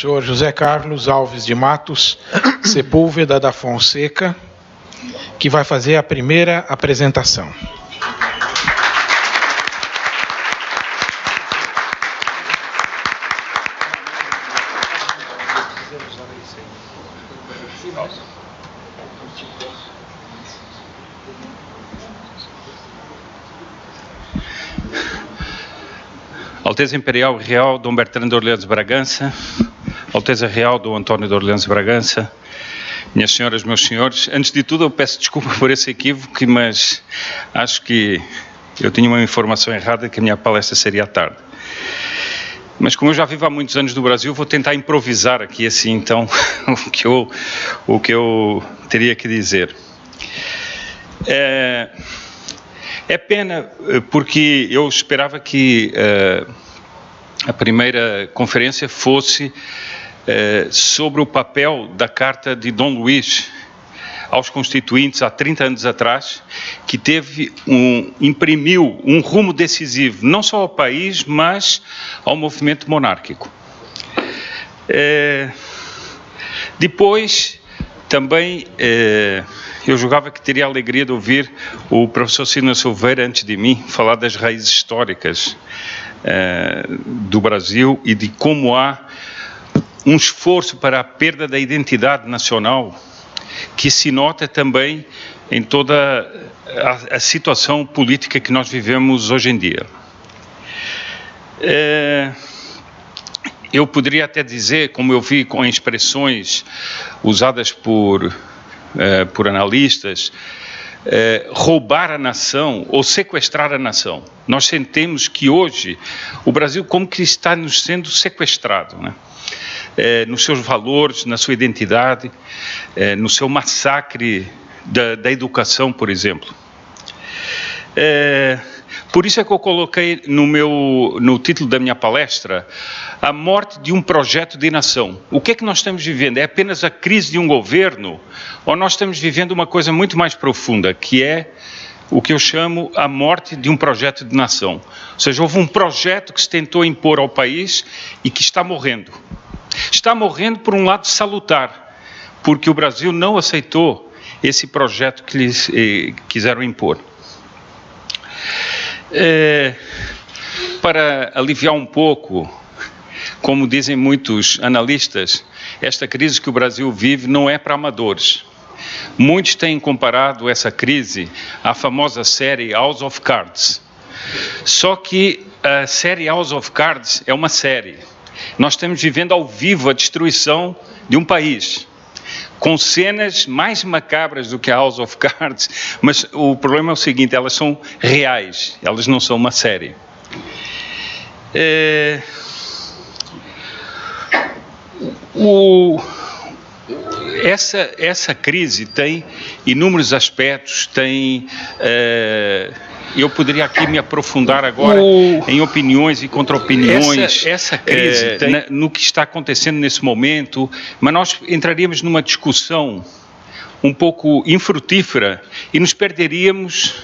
Senhor José Carlos Alves de Matos Sepúlveda da Fonseca, que vai fazer a primeira apresentação. Alteza Imperial Real Dom Bertrand de Orleans Bragança, Alteza Real Dom António de Orleans Bragança, minhas senhoras, meus senhores, antes de tudo eu peço desculpa por esse equívoco, mas acho que eu tinha uma informação errada que a minha palestra seria à tarde. Mas como eu já vivo há muitos anos no Brasil, vou tentar improvisar aqui assim então o que eu teria que dizer. É pena porque eu esperava que a primeira conferência fosse sobre o papel da Carta de Dom Luís aos Constituintes há 30 anos atrás, que imprimiu um rumo decisivo, não só ao país, mas ao movimento monárquico. Depois, também, eu julgava que teria a alegria de ouvir o professor Cino Silveira, antes de mim, falar das raízes históricas do Brasil e de como há um esforço para a perda da identidade nacional que se nota também em toda a situação política que nós vivemos hoje em dia. Eu poderia até dizer, como eu vi com expressões usadas por analistas, roubar a nação ou sequestrar a nação. Nós sentimos que hoje o Brasil como que está nos sendo sequestrado, né? Nos seus valores, na sua identidade, no seu massacre da educação, por exemplo. Por isso é que eu coloquei no título da minha palestra a morte de um projeto de nação. O que é que nós estamos vivendo? É apenas a crise de um governo? Ou nós estamos vivendo uma coisa muito mais profunda, que é o que eu chamo a morte de um projeto de nação? Ou seja, houve um projeto que se tentou impor ao país e que está morrendo. Está morrendo por um lado salutar, porque o Brasil não aceitou esse projeto que lhes quiseram impor. Para aliviar um pouco, como dizem muitos analistas, esta crise que o Brasil vive não é para amadores. Muitos têm comparado essa crise à famosa série House of Cards. Só que a série House of Cards é uma série. Nós estamos vivendo ao vivo a destruição de um país, com cenas mais macabras do que a House of Cards, mas o problema é o seguinte, elas são reais, elas não são uma série. Essa crise tem inúmeros aspectos, eu poderia aqui me aprofundar agora em opiniões e contra-opiniões essa crise no que está acontecendo nesse momento, mas nós entraríamos numa discussão um pouco infrutífera e nos perderíamos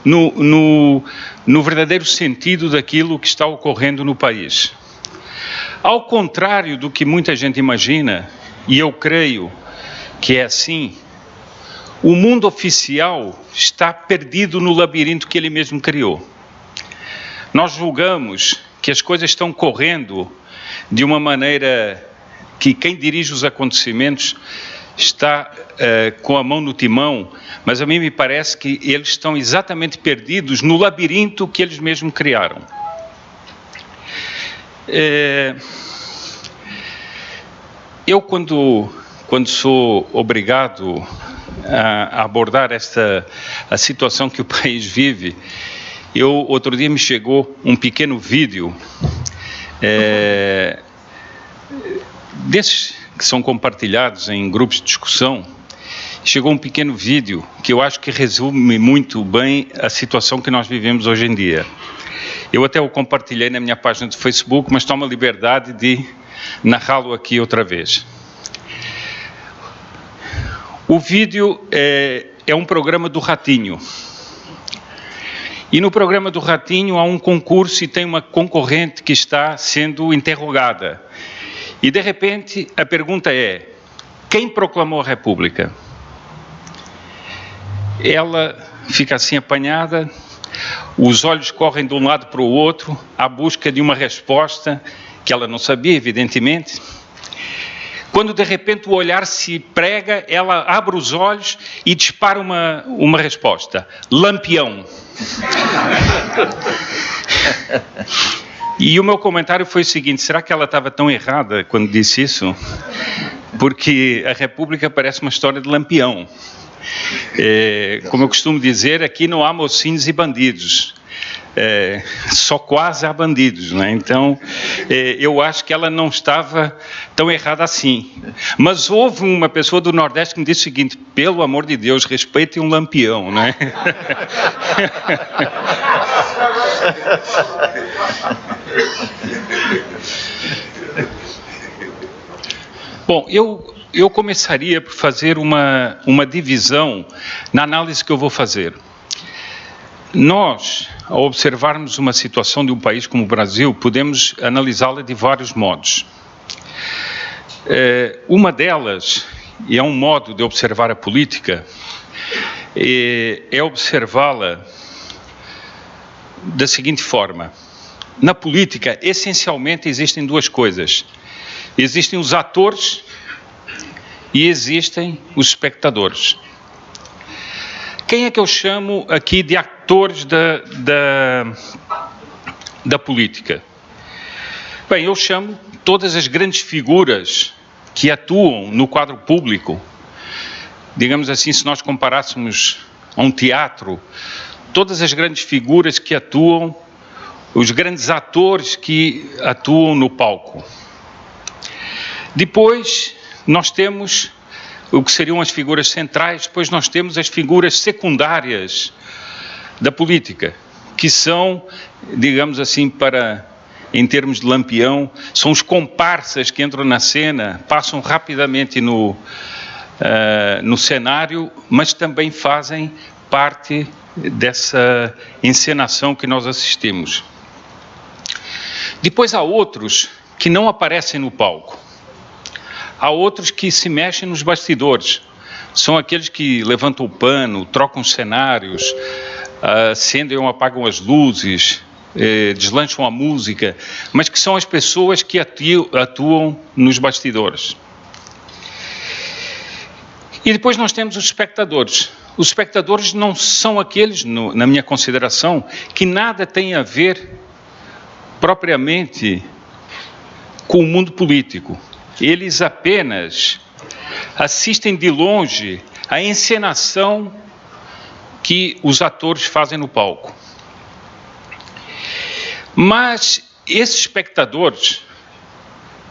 no verdadeiro sentido daquilo que está ocorrendo no país. Ao contrário do que muita gente imagina, e eu creio que é assim, o mundo oficial está perdido no labirinto que ele mesmo criou. Nós julgamos que as coisas estão correndo de uma maneira que quem dirige os acontecimentos está com a mão no timão, mas a mim me parece que eles estão exatamente perdidos no labirinto que eles mesmos criaram. Eu, quando sou obrigado a abordar a situação que o país vive, outro dia me chegou um pequeno vídeo desses que são compartilhados em grupos de discussão. Chegou um pequeno vídeo que eu acho que resume muito bem a situação que nós vivemos hoje em dia. Eu até o compartilhei na minha página do Facebook, mas tomo a liberdade de narrá-lo aqui outra vez. O vídeo é um programa do Ratinho. E no programa do Ratinho há um concurso e tem uma concorrente que está sendo interrogada. E, de repente, a pergunta é: quem proclamou a República? Ela fica assim apanhada, os olhos correm de um lado para o outro, à busca de uma resposta que ela não sabia, evidentemente. Quando, de repente, o olhar se prega, ela abre os olhos e dispara uma resposta: Lampião. E o meu comentário foi o seguinte: será que ela estava tão errada quando disse isso? Porque a República parece uma história de Lampião. Como eu costumo dizer, aqui não há mocinhos e bandidos. Só quase há bandidos, né? Então, eu acho que ela não estava tão errada assim. Mas houve uma pessoa do Nordeste que me disse o seguinte: pelo amor de Deus, respeitem um Lampião, né? Bom, eu começaria por fazer uma divisão na análise que eu vou fazer. Nós, ao observarmos uma situação de um país como o Brasil, podemos analisá-la de vários modos. Uma delas, e é um modo de observar a política, é observá-la da seguinte forma: na política, essencialmente, existem duas coisas. Existem os atores e existem os espectadores. Quem é que eu chamo aqui de atores da política? Bem, eu chamo todas as grandes figuras que atuam no quadro público. Digamos assim, se nós comparássemos a um teatro, todas as grandes figuras que atuam, os grandes atores que atuam no palco. Depois, nós temos o que seriam as figuras centrais, depois nós temos as figuras secundárias da política, que são, digamos assim, em termos de Lampião, são os comparsas que entram na cena, passam rapidamente no cenário, mas também fazem parte dessa encenação que nós assistimos. Depois há outros que não aparecem no palco. Há outros que se mexem nos bastidores. São aqueles que levantam o pano, trocam cenários, acendem ou apagam as luzes, deslancham a música, mas que são as pessoas que atuam nos bastidores. E depois nós temos os espectadores. Os espectadores não são aqueles, na minha consideração, que nada têm a ver propriamente com o mundo político. Eles apenas assistem de longe à encenação que os atores fazem no palco. Mas esses espectadores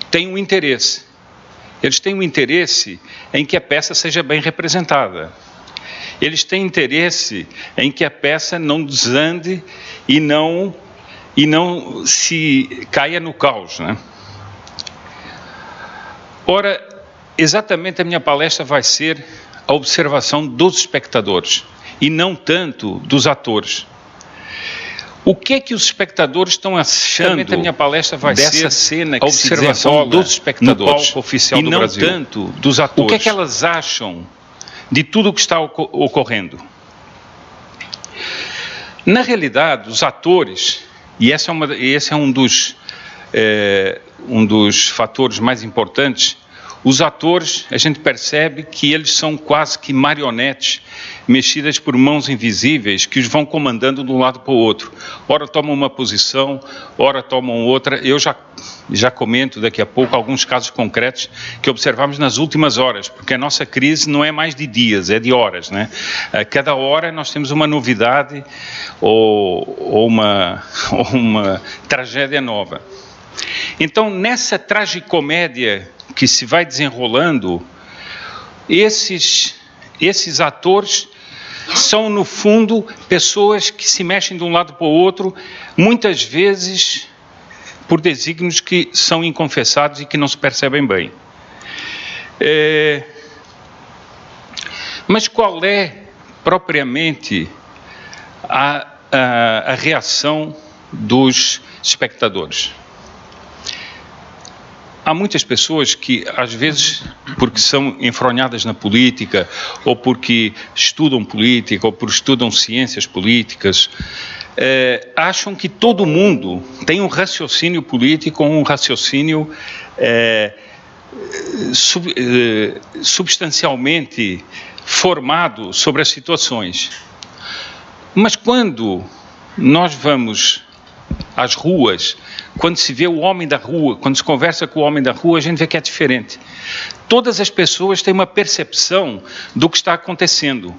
têm um interesse. Eles têm um interesse em que a peça seja bem representada. Eles têm interesse em que a peça não desande e não se caia no caos, né? Ora, exatamente a minha palestra vai ser a observação dos espectadores e não tanto dos atores. O que é que os espectadores estão achando? A minha palestra vai dessa cena que a observação dos espectadores no palco oficial do Brasil, e não tanto dos atores. O que é que elas acham de tudo o que está ocorrendo? Na realidade, os atores, e esse é um dos fatores mais importantes, os atores, a gente percebe que eles são quase que marionetes mexidas por mãos invisíveis que os vão comandando de um lado para o outro. Ora tomam uma posição, ora tomam outra. Eu já comento daqui a pouco alguns casos concretos que observamos nas últimas horas, porque a nossa crise não é mais de dias, é de horas, né? A cada hora nós temos uma novidade ou uma tragédia nova. Então, nessa tragicomédia que se vai desenrolando, esses atores são, no fundo, pessoas que se mexem de um lado para o outro, muitas vezes por desígnios que são inconfessados e que não se percebem bem. Mas qual é, propriamente, a reação dos espectadores? há muitas pessoas que, às vezes, porque são enfronhadas na política, ou porque estudam política, ou porque estudam ciências políticas, acham que todo mundo tem um raciocínio político, um raciocínio substancialmente formado sobre as situações. Mas quando nós vamos às ruas, quando se vê o homem da rua, quando se conversa com o homem da rua, a gente vê que é diferente. Todas as pessoas têm uma percepção do que está acontecendo,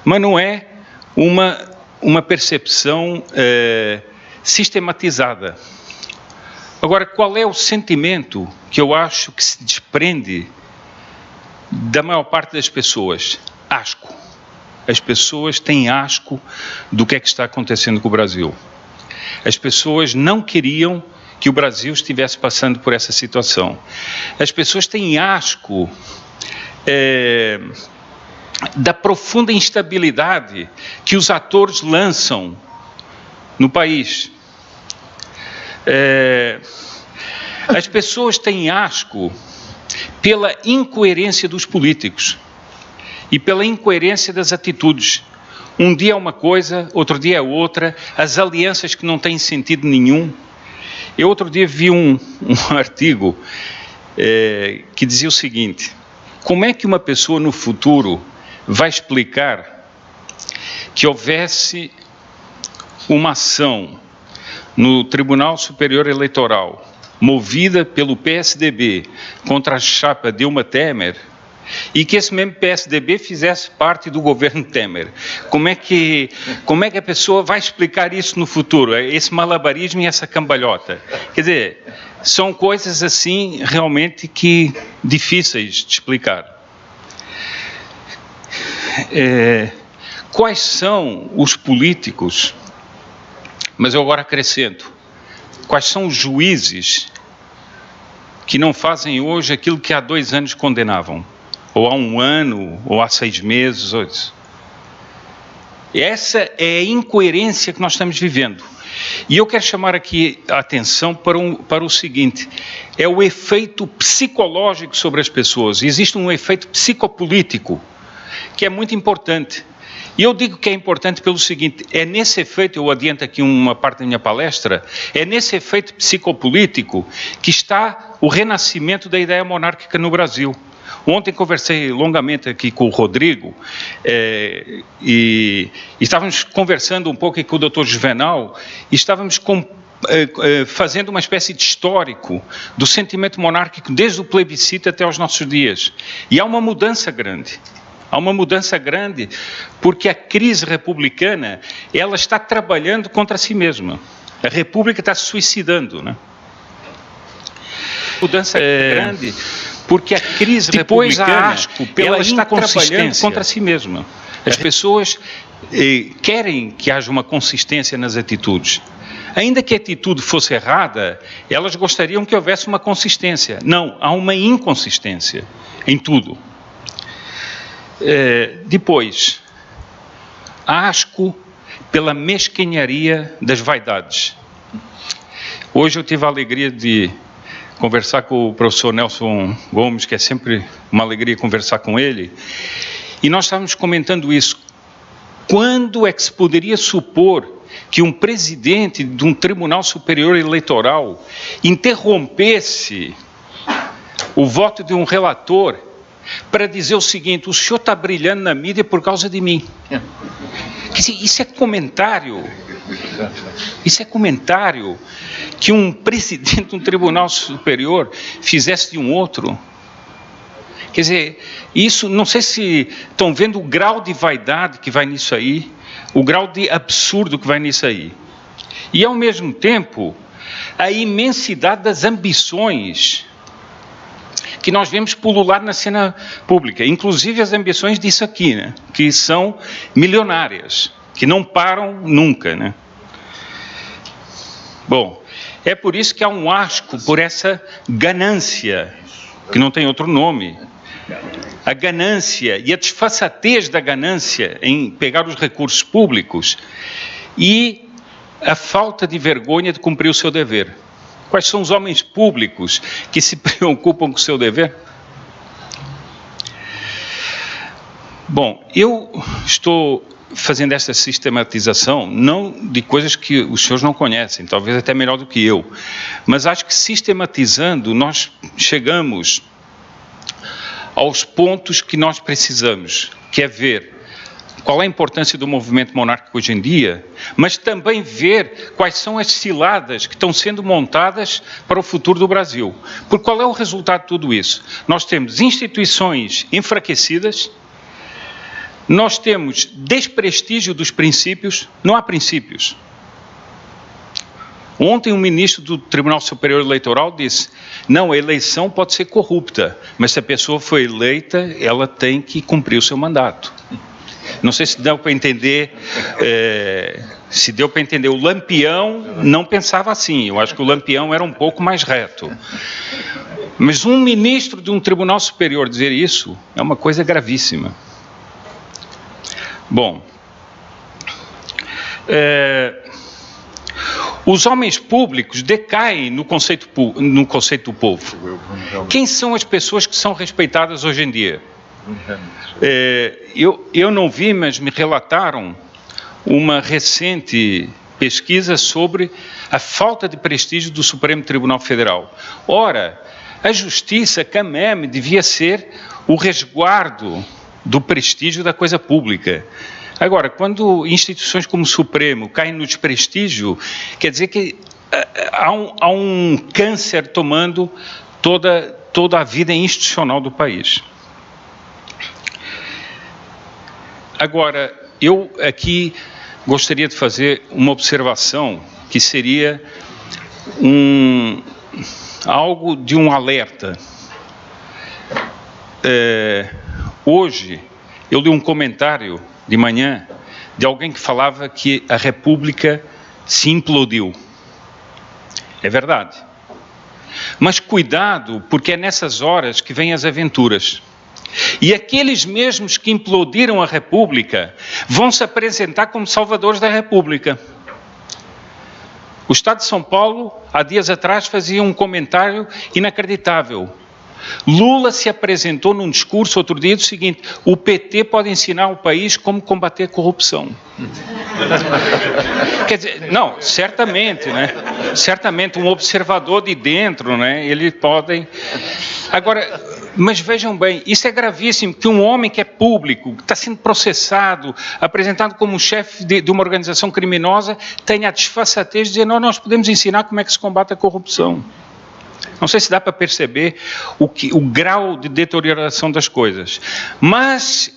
mas não é uma percepção sistematizada. Agora, qual é o sentimento que eu acho que se desprende da maior parte das pessoas? Asco. As pessoas têm asco do que é que está acontecendo com o Brasil. As pessoas não queriam que o Brasil estivesse passando por essa situação. As pessoas têm asco da profunda instabilidade que os atores lançam no país. As pessoas têm asco pela incoerência dos políticos e pela incoerência das atitudes. Um dia é uma coisa, outro dia é outra, as alianças que não têm sentido nenhum. Eu outro dia vi um artigo que dizia o seguinte: como é que uma pessoa no futuro vai explicar que houvesse uma ação no Tribunal Superior Eleitoral movida pelo PSDB contra a chapa Dilma Temer, e que esse mesmo PSDB fizesse parte do governo Temer? Como é que a pessoa vai explicar isso no futuro? Esse malabarismo e essa cambalhota. Quer dizer, são coisas assim realmente que difíceis de explicar. Quais são os políticos, mas eu agora acrescento, quais são os juízes que não fazem hoje aquilo que há 2 anos condenavam? Ou há 1 ano, ou há 6 meses, ou isso. Essa é a incoerência que nós estamos vivendo. E eu quero chamar aqui a atenção para o seguinte: é o efeito psicológico sobre as pessoas. Existe um efeito psicopolítico que é muito importante. E eu digo que é importante pelo seguinte: é nesse efeito, eu adianto aqui uma parte da minha palestra, é nesse efeito psicopolítico que está o renascimento da ideia monárquica no Brasil. Ontem conversei longamente aqui com o Rodrigo e estávamos conversando um pouco aqui com o Dr. Juvenal e estávamos fazendo uma espécie de histórico do sentimento monárquico desde o plebiscito até aos nossos dias. E há uma mudança grande. Há uma mudança grande porque a crise republicana, ela está trabalhando contra si mesma. A República está se suicidando, né? Mudança grande porque a crise republicana, ela está trabalhando contra si mesma. As pessoas querem que haja uma consistência nas atitudes. Ainda que a atitude fosse errada, elas gostariam que houvesse uma consistência. Não, há uma inconsistência em tudo. Depois, asco pela mesquinharia das vaidades. Hoje eu tive a alegria de conversar com o professor Nelson Gomes, que é sempre uma alegria conversar com ele, e nós estávamos comentando isso. Quando é que se poderia supor que um presidente de um Tribunal Superior Eleitoral interrompesse o voto de um relator para dizer o seguinte: o senhor está brilhando na mídia por causa de mim? Isso é comentário. Isso é comentário que um presidente de um tribunal superior fizesse de um outro. Quer dizer, isso, não sei se estão vendo o grau de vaidade que vai nisso aí, o grau de absurdo que vai nisso aí. E, ao mesmo tempo, a imensidade das ambições que nós vemos pulular na cena pública, inclusive as ambições disso aqui, né, que são milionárias, que não param nunca, né? Bom, é por isso que há um asco por essa ganância, que não tem outro nome. A ganância e a desfaçatez da ganância em pegar os recursos públicos e a falta de vergonha de cumprir o seu dever. Quais são os homens públicos que se preocupam com o seu dever? Bom, eu estou fazendo essa sistematização, não de coisas que os senhores não conhecem, talvez até melhor do que eu, mas acho que sistematizando nós chegamos aos pontos que nós precisamos, que é ver qual é a importância do movimento monárquico hoje em dia, mas também ver quais são as ciladas que estão sendo montadas para o futuro do Brasil. Porque qual é o resultado de tudo isso? Nós temos instituições enfraquecidas, nós temos desprestígio dos princípios, não há princípios. Ontem um ministro do Tribunal Superior Eleitoral disse, não, a eleição pode ser corrupta, mas se a pessoa foi eleita, ela tem que cumprir o seu mandato. Não sei se deu para entender, o Lampião não pensava assim, eu acho que o Lampião era um pouco mais reto. Mas um ministro de um Tribunal Superior dizer isso é uma coisa gravíssima. Bom, os homens públicos decaem no conceito do povo. Quem são as pessoas que são respeitadas hoje em dia? Eu não vi, mas me relataram uma recente pesquisa sobre a falta de prestígio do Supremo Tribunal Federal. Ora, a justiça, CAMEM, devia ser o resguardo do prestígio da coisa pública. Agora, quando instituições como o Supremo caem no desprestígio, quer dizer que há um câncer tomando toda a vida institucional do país. Agora, eu aqui gostaria de fazer uma observação que seria algo de um alerta. Hoje, eu li um comentário de manhã de alguém que falava que a República se implodiu. É verdade. Mas cuidado, porque é nessas horas que vêm as aventuras. E aqueles mesmos que implodiram a República vão se apresentar como salvadores da República. O Estado de São Paulo, há dias atrás, fazia um comentário inacreditável. Lula se apresentou num discurso outro dia do seguinte, o PT pode ensinar o país como combater a corrupção. Quer dizer, não, certamente, né? Certamente um observador de dentro, né? Eles podem... Agora, mas vejam bem, isso é gravíssimo, que um homem que é público, que está sendo processado, apresentado como chefe de uma organização criminosa, tenha a desfaçatez de dizer, não, nós podemos ensinar como é que se combate a corrupção. Não sei se dá para perceber o grau de deterioração das coisas. Mas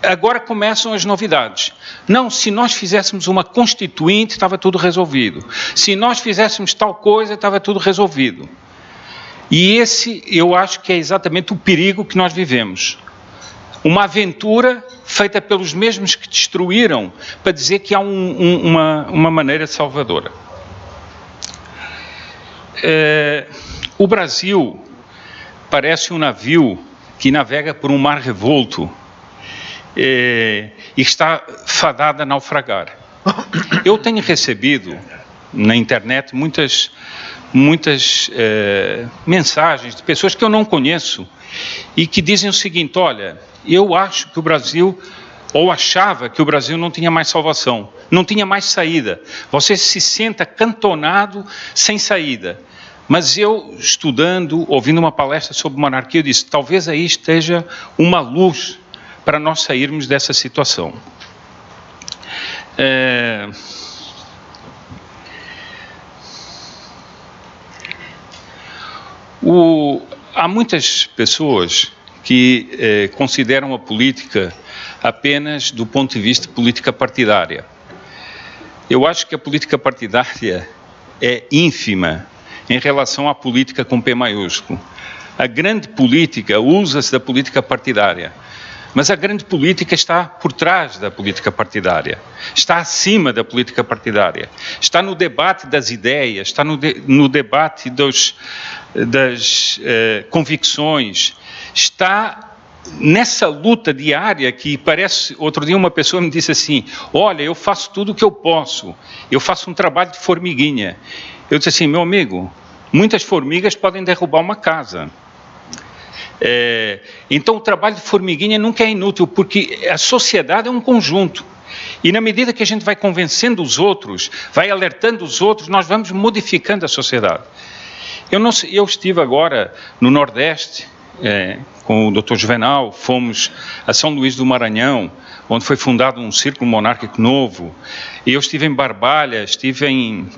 agora começam as novidades. Não, se nós fizéssemos uma constituinte, estava tudo resolvido. Se nós fizéssemos tal coisa, estava tudo resolvido. E esse, eu acho que é exatamente o perigo que nós vivemos. Uma aventura feita pelos mesmos que destruíram, para dizer que há uma maneira salvadora. O Brasil parece um navio que navega por um mar revolto e está fadado a naufragar. Eu tenho recebido na internet muitas mensagens de pessoas que eu não conheço e que dizem o seguinte, olha, eu acho que o Brasil, ou achava que o Brasil não tinha mais salvação, não tinha mais saída. Você se sente acantonado sem saída. Mas eu, estudando, ouvindo uma palestra sobre monarquia, eu disse, talvez aí esteja uma luz para nós sairmos dessa situação. Há muitas pessoas que consideram a política apenas do ponto de vista de política partidária. Eu acho que a política partidária é ínfima em relação à política com P maiúsculo. A grande política usa-se da política partidária, mas a grande política está por trás da política partidária, está acima da política partidária, está no debate das ideias, está no debate das convicções, está nessa luta diária que parece... Outro dia uma pessoa me disse assim, olha, eu faço tudo o que eu posso, eu faço um trabalho de formiguinha. Eu disse assim, meu amigo, Muitas formigas podem derrubar uma casa. Então o trabalho de formiguinha nunca é inútil, porque a sociedade é um conjunto. E na medida que a gente vai convencendo os outros, vai alertando os outros, nós vamos modificando a sociedade. Eu estive agora no Nordeste, com o Dr. Juvenal, fomos a São Luís do Maranhão, onde foi fundado um círculo monárquico novo. E eu estive em Barbalha, estive em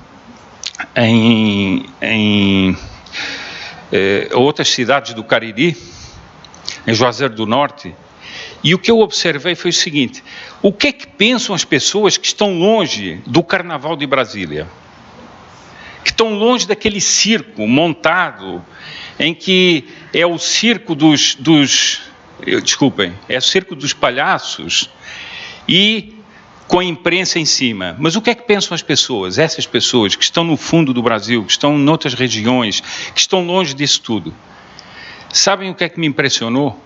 outras cidades do Cariri, em Juazeiro do Norte, e o que eu observei foi o seguinte: o que é que pensam as pessoas que estão longe do Carnaval de Brasília? Que estão longe daquele circo montado, em que é o circo é o circo dos palhaços, e com a imprensa em cima. Mas o que é que pensam as pessoas, essas pessoas que estão no fundo do Brasil, que estão em outras regiões, que estão longe disso tudo? Sabem o que é que me impressionou?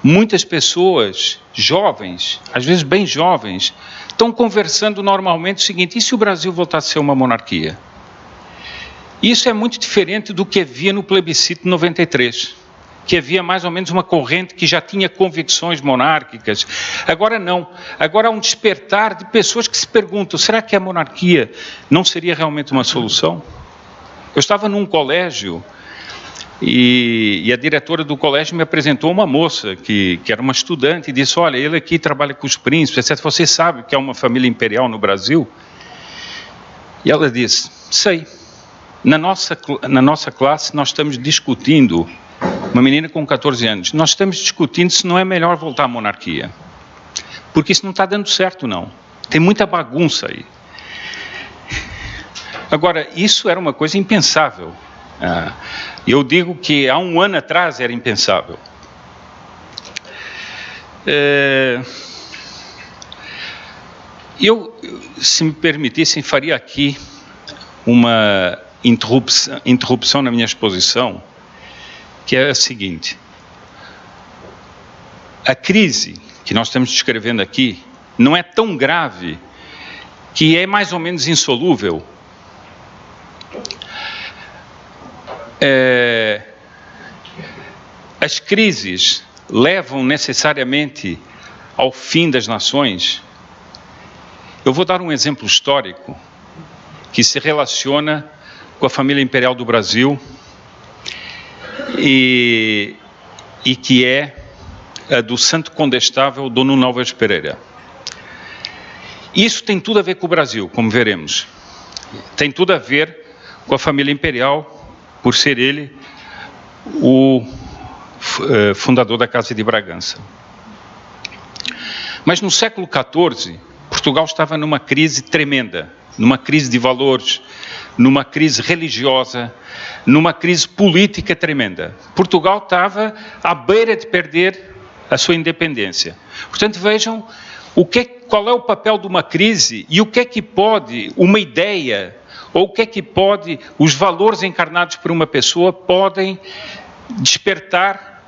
Muitas pessoas jovens, às vezes bem jovens, estão conversando normalmente o seguinte: e se o Brasil voltar a ser uma monarquia? Isso é muito diferente do que havia no plebiscito de 93, que havia mais ou menos uma corrente que já tinha convicções monárquicas. Agora não. Agora há um despertar de pessoas que se perguntam: será que a monarquia não seria realmente uma solução? Eu estava num colégio e a diretora do colégio me apresentou uma moça que era uma estudante e disse: olha, ele aqui trabalha com os príncipes, etc. Você sabe que é uma família imperial no Brasil? E ela disse: sei. Na nossa classe nós estamos discutindo, uma menina com 14 anos, nós estamos discutindo se não é melhor voltar à monarquia. Porque isso não está dando certo, não. Tem muita bagunça aí. Agora, isso era uma coisa impensável. Eu digo que há um ano atrás era impensável. Eu, se me permitissem, faria aqui uma interrupção na minha exposição, que é a seguinte: a crise que nós estamos descrevendo aqui não é tão grave que é mais ou menos insolúvel. As crises levam necessariamente ao fim das nações. Eu vou dar um exemplo histórico que se relaciona com a família imperial do Brasil e que é a do Santo Condestável Dom Nuno Álvares Pereira. Isso tem tudo a ver com o Brasil, como veremos. Tem tudo a ver com a família imperial, por ser ele o fundador da Casa de Bragança. Mas no século XIV, Portugal estava numa crise tremenda, numa crise de valores, numa crise religiosa, numa crise política tremenda. Portugal estava à beira de perder a sua independência. Portanto, vejam qual é o papel de uma crise e o que é que pode uma ideia, ou o que é que pode os valores encarnados por uma pessoa podem despertar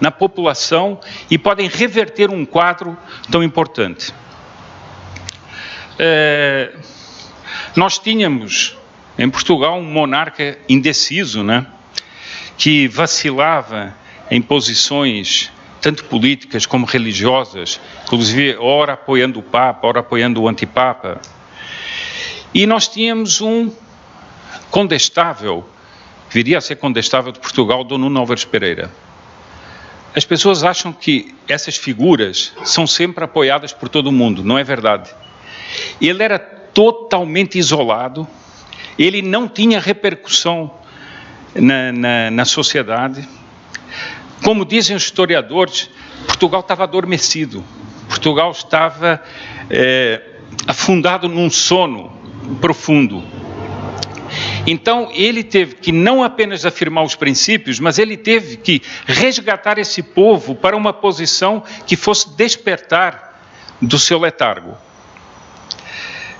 na população e podem reverter um quadro tão importante. Nós tínhamos em Portugal um monarca indeciso, né, que vacilava em posições tanto políticas como religiosas, inclusive ora apoiando o Papa, ora apoiando o antipapa. E nós tínhamos um condestável, que viria a ser condestável de Portugal, Dom Nuno Álvares Pereira. As pessoas acham que essas figuras são sempre apoiadas por todo mundo. Não é verdade. Ele era totalmente isolado, ele não tinha repercussão na sociedade. Como dizem os historiadores, Portugal estava adormecido, Portugal estava afundado num sono profundo. Então ele teve que não apenas afirmar os princípios, mas ele teve que resgatar esse povo para uma posição que fosse despertar do seu letargo.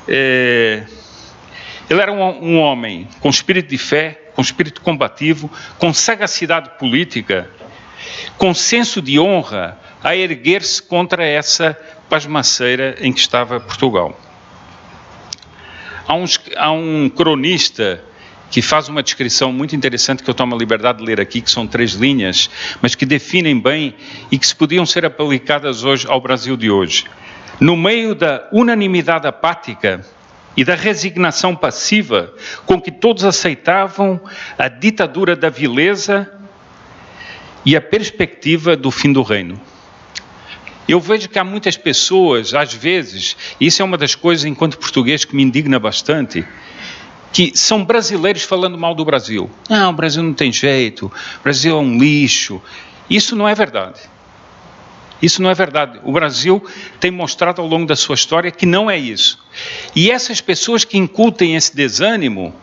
Ele era um homem com espírito de fé, com espírito combativo, com sagacidade política, com senso de honra a erguer-se contra essa pasmaceira em que estava Portugal. Há um cronista que faz uma descrição muito interessante que eu tomo a liberdade de ler aqui, que são 3 linhas, mas que definem bem e que se podiam ser aplicadas hoje ao Brasil de hoje. No meio da unanimidade apática e da resignação passiva com que todos aceitavam a ditadura da vileza e a perspectiva do fim do reino. Eu vejo que há muitas pessoas, às vezes, e isso é uma das coisas, enquanto português, que me indigna bastante, que são brasileiros falando mal do Brasil. Não, o Brasil não tem jeito, o Brasil é um lixo. Isso não é verdade. Isso não é verdade. O Brasil tem mostrado ao longo da sua história que não é isso. E essas pessoas que incutem esse desânimo,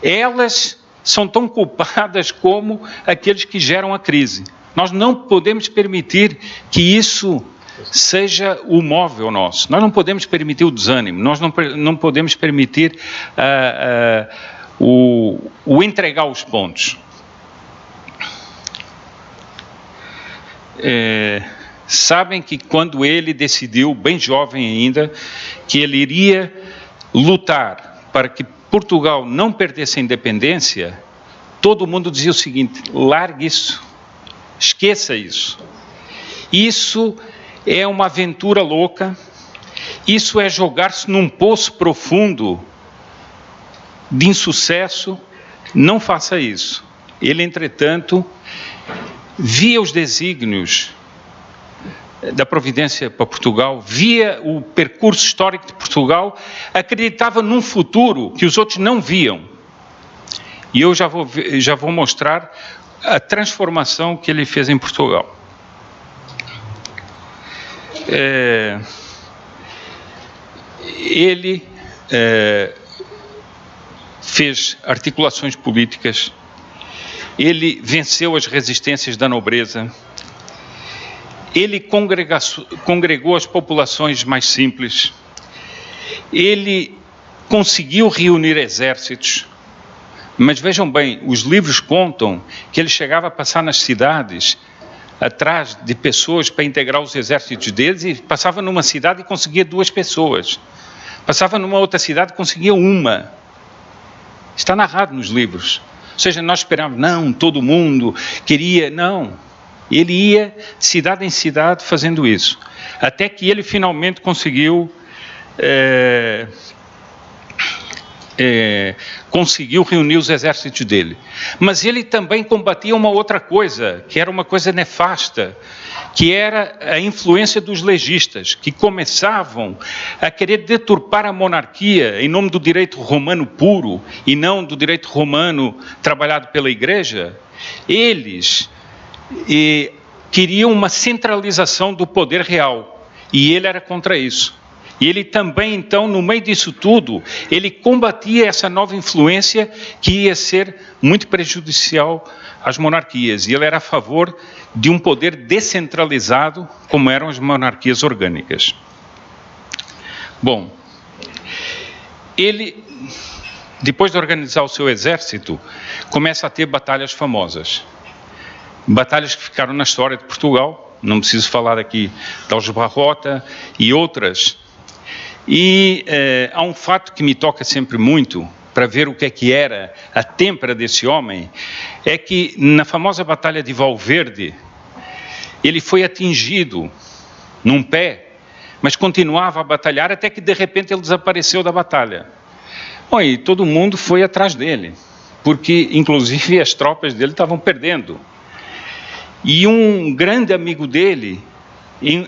elas são tão culpadas como aqueles que geram a crise. Nós não podemos permitir que isso seja o móvel nosso. Nós não podemos permitir o desânimo, nós não podemos permitir o entregar os pontos. Sabem que quando ele decidiu, bem jovem ainda, que ele iria lutar para que Portugal não perdesse a independência, todo mundo dizia o seguinte: largue isso, esqueça isso. Isso é uma aventura louca, isso é jogar-se num poço profundo de insucesso, não faça isso. Ele, entretanto, via os desígnios da providência para Portugal, via o percurso histórico de Portugal, acreditava num futuro que os outros não viam. E eu já vou mostrar a transformação que ele fez em Portugal. Ele fez articulações políticas, ele venceu as resistências da nobreza, ele congregou as populações mais simples, ele conseguiu reunir exércitos, mas vejam bem, os livros contam que ele chegava a passar nas cidades atrás de pessoas para integrar os exércitos deles, e passava numa cidade e conseguia 2 pessoas. Passava numa outra cidade e conseguia 1. Está narrado nos livros. Ou seja, nós esperávamos, não, todo mundo queria, não. Ele ia de cidade em cidade fazendo isso. Até que ele finalmente conseguiu reunir os exércitos dele. Mas ele também combatia uma outra coisa, que era uma coisa nefasta, que era a influência dos legistas, que começavam a querer deturpar a monarquia em nome do direito romano puro e não do direito romano trabalhado pela Igreja. Eles queriam uma centralização do poder real, e ele era contra isso. E ele também, então, no meio disso tudo, ele combatia essa nova influência que ia ser muito prejudicial às monarquias. E ele era a favor de um poder descentralizado, como eram as monarquias orgânicas. Bom, ele, depois de organizar o seu exército, começa a ter batalhas famosas. Batalhas que ficaram na história de Portugal, não preciso falar aqui de Aljubarrota e outras. E há um fato que me toca sempre muito, para ver o que era a têmpera desse homem, é que na famosa Batalha de Valverde, ele foi atingido num pé, mas continuava a batalhar até que de repente ele desapareceu da batalha. Bom, e todo mundo foi atrás dele, porque inclusive as tropas dele estavam perdendo. E um grande amigo dele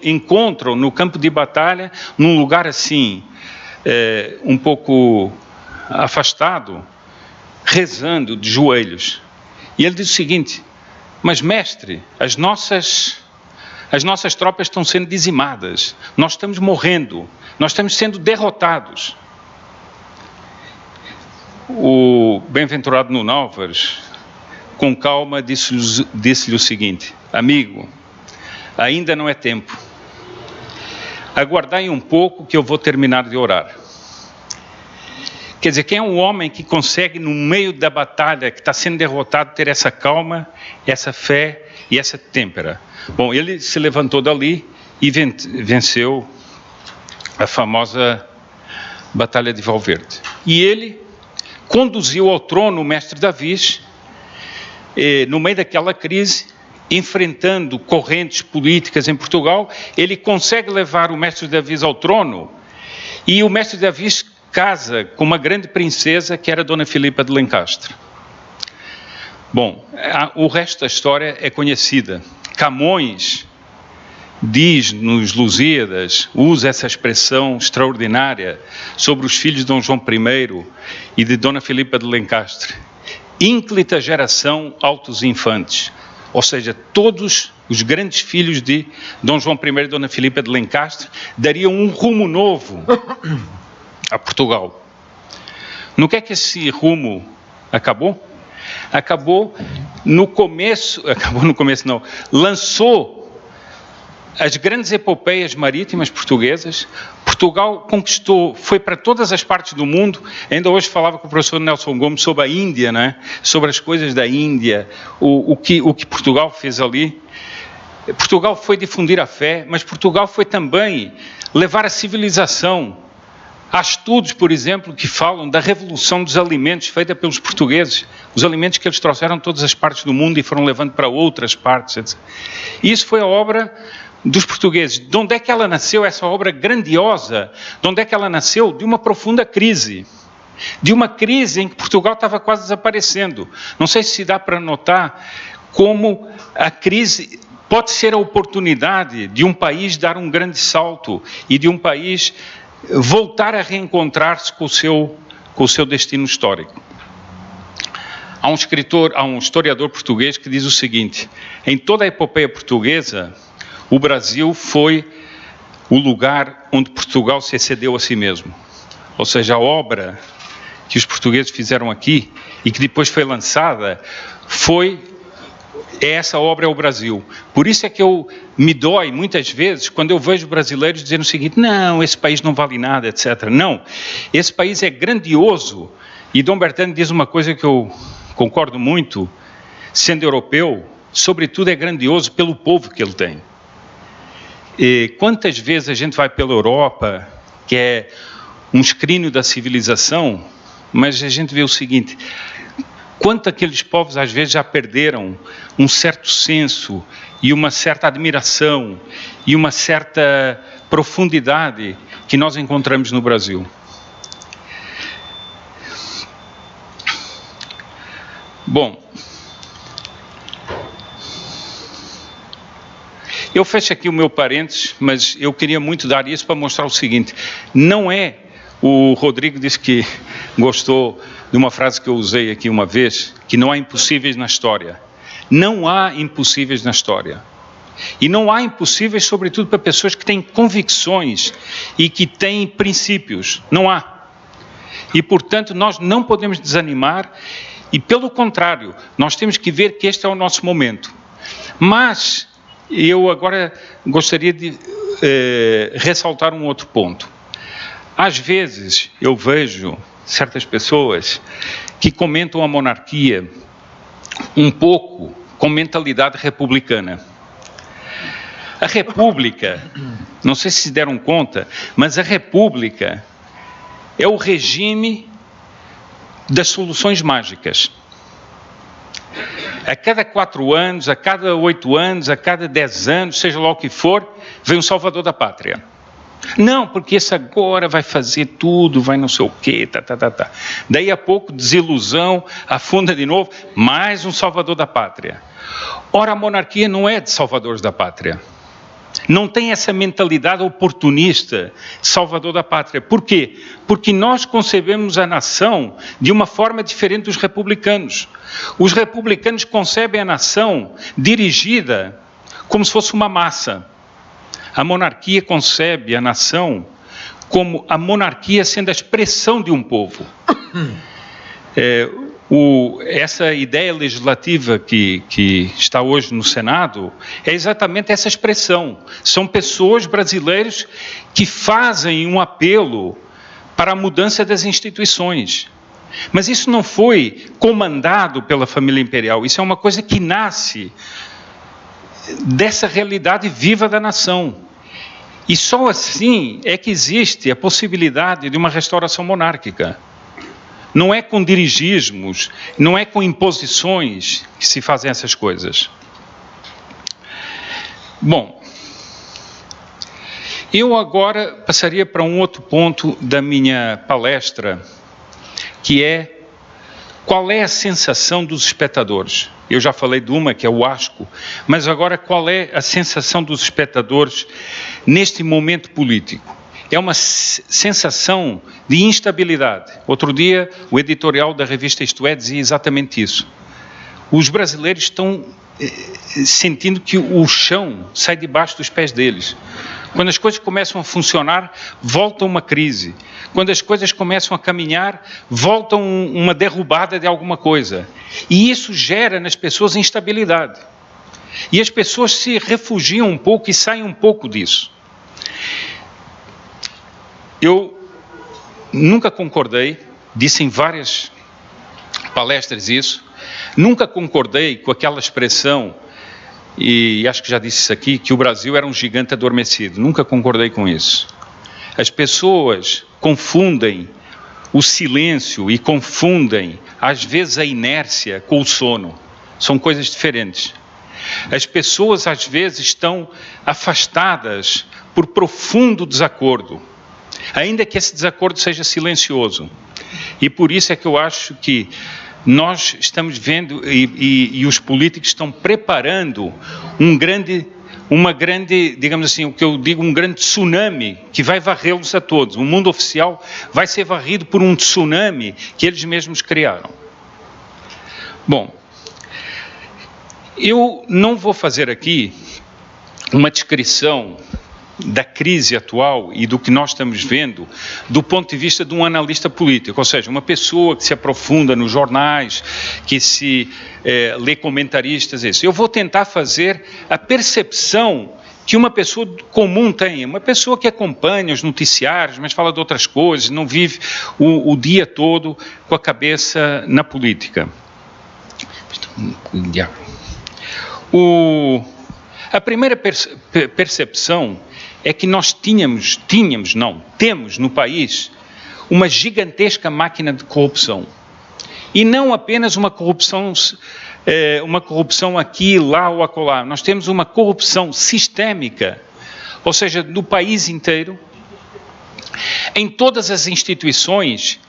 encontram no campo de batalha, num lugar assim, um pouco afastado, rezando de joelhos. E ele diz o seguinte: mas mestre, as nossas tropas estão sendo dizimadas, nós estamos morrendo, nós estamos sendo derrotados. O bem-aventurado Nuno Álvares, com calma, disse-lhe o seguinte: amigo, ainda não é tempo. Aguardai um pouco que eu vou terminar de orar. Quer dizer, quem é um homem que consegue, no meio da batalha, que está sendo derrotado, ter essa calma, essa fé e essa têmpera? Bom, ele se levantou dali e venceu a famosa Batalha de Valverde. E ele conduziu ao trono o mestre Davi, no meio daquela crise, enfrentando correntes políticas em Portugal, ele consegue levar o mestre Davi ao trono, e o mestre Davi casa com uma grande princesa que era Dona Filipa de Lencastre. Bom, o resto da história é conhecida. Camões diz nos Lusíadas, usa essa expressão extraordinária sobre os filhos de Dom João I e de Dona Filipa de Lencastre. Ínclita geração altos infantes, ou seja, todos os grandes filhos de Dom João I e Dona Filipa de Lencastre dariam um rumo novo a Portugal. No que é que esse rumo acabou? Lançou as grandes epopeias marítimas portuguesas. Portugal conquistou, foi para todas as partes do mundo. Ainda hoje falava com o professor Nelson Gomes sobre a Índia, né? Sobre as coisas da Índia, o que Portugal fez ali. Portugal foi difundir a fé, mas Portugal foi também levar a civilização. Há estudos, por exemplo, que falam da revolução dos alimentos feita pelos portugueses, os alimentos que eles trouxeram de todas as partes do mundo e foram levando para outras partes, etc. E isso foi a obra dos portugueses. De onde é que ela nasceu, essa obra grandiosa? De onde é que ela nasceu? De uma profunda crise. De uma crise em que Portugal estava quase desaparecendo. Não sei se dá para notar como a crise pode ser a oportunidade de um país dar um grande salto e de um país voltar a reencontrar-se com o seu destino histórico. Há um historiador português que diz o seguinte: em toda a epopeia portuguesa, o Brasil foi o lugar onde Portugal se excedeu a si mesmo. Ou seja, a obra que os portugueses fizeram aqui e que depois foi lançada, essa obra é o Brasil. Por isso é que me dói muitas vezes quando eu vejo brasileiros dizendo o seguinte: não, esse país não vale nada, etc. Não, esse país é grandioso. E Dom Bertani diz uma coisa que eu concordo muito: sendo europeu, sobretudo é grandioso pelo povo que ele tem. E quantas vezes a gente vai pela Europa, que é um escrínio da civilização, mas a gente vê o seguinte: quanto aqueles povos às vezes já perderam um certo senso e uma certa admiração e uma certa profundidade que nós encontramos no Brasil. Bom, eu fecho aqui o meu parênteses, mas eu queria muito dar isso para mostrar o seguinte: não é, o Rodrigo disse que gostou de uma frase que eu usei aqui uma vez, que não há impossíveis na história. Não há impossíveis na história. E não há impossíveis, sobretudo, para pessoas que têm convicções e que têm princípios. Não há. E, portanto, nós não podemos desanimar e, pelo contrário, nós temos que ver que este é o nosso momento. Mas eu agora gostaria de ressaltar um outro ponto. Às vezes eu vejo certas pessoas que comentam a monarquia um pouco com mentalidade republicana. A República, não sei se deram conta, mas a República é o regime das soluções mágicas. A cada 4 anos, a cada 8 anos, a cada 10 anos, seja lá o que for, vem um salvador da pátria. Não, porque esse agora vai fazer tudo, vai não sei o quê, Daí a pouco, desilusão, afunda de novo, mais um salvador da pátria. Ora, a monarquia não é de salvadores da pátria. Não tem essa mentalidade oportunista, salvador da pátria. Por quê? Porque nós concebemos a nação de uma forma diferente dos republicanos. Os republicanos concebem a nação dirigida como se fosse uma massa. A monarquia concebe a nação como a monarquia sendo a expressão de um povo. Essa ideia legislativa que está hoje no Senado é exatamente essa expressão. São pessoas brasileiras que fazem um apelo para a mudança das instituições. Mas isso não foi comandado pela família imperial, isso é uma coisa que nasce dessa realidade viva da nação. E só assim é que existe a possibilidade de uma restauração monárquica. Não é com dirigismos, não é com imposições que se fazem essas coisas. Bom, eu agora passaria para um outro ponto da minha palestra, que é qual é a sensação dos espectadores. Eu já falei de uma, que é o asco, mas agora qual é a sensação dos espectadores neste momento político? É uma sensação de instabilidade. Outro dia, o editorial da revista Isto É dizia exatamente isso. Os brasileiros estão sentindo que o chão sai debaixo dos pés deles. Quando as coisas começam a funcionar, volta uma crise. Quando as coisas começam a caminhar, volta uma derrubada de alguma coisa. E isso gera nas pessoas instabilidade. E as pessoas se refugiam um pouco e saem um pouco disso. Eu nunca concordei, disse em várias palestras isso, nunca concordei com aquela expressão, e acho que já disse isso aqui, que o Brasil era um gigante adormecido. Nunca concordei com isso. As pessoas confundem o silêncio e confundem, às vezes, a inércia com o sono. São coisas diferentes. As pessoas, às vezes, estão afastadas por profundo desacordo, ainda que esse desacordo seja silencioso. E por isso é que eu acho que nós estamos vendo e os políticos estão preparando uma grande, digamos assim, o que eu digo, um grande tsunami que vai varrê-los a todos. O mundo oficial vai ser varrido por um tsunami que eles mesmos criaram. Bom, eu não vou fazer aqui uma descrição da crise atual e do que nós estamos vendo do ponto de vista de um analista político, ou seja, uma pessoa que se aprofunda nos jornais, que se lê comentaristas, isso. Eu vou tentar fazer a percepção que uma pessoa comum tem, uma pessoa que acompanha os noticiários, mas fala de outras coisas, não vive o dia todo com a cabeça na política. A primeira percepção é que nós temos no país uma gigantesca máquina de corrupção. E não apenas uma corrupção aqui, lá ou acolá. Nós temos uma corrupção sistémica, ou seja, no país inteiro, em todas as instituições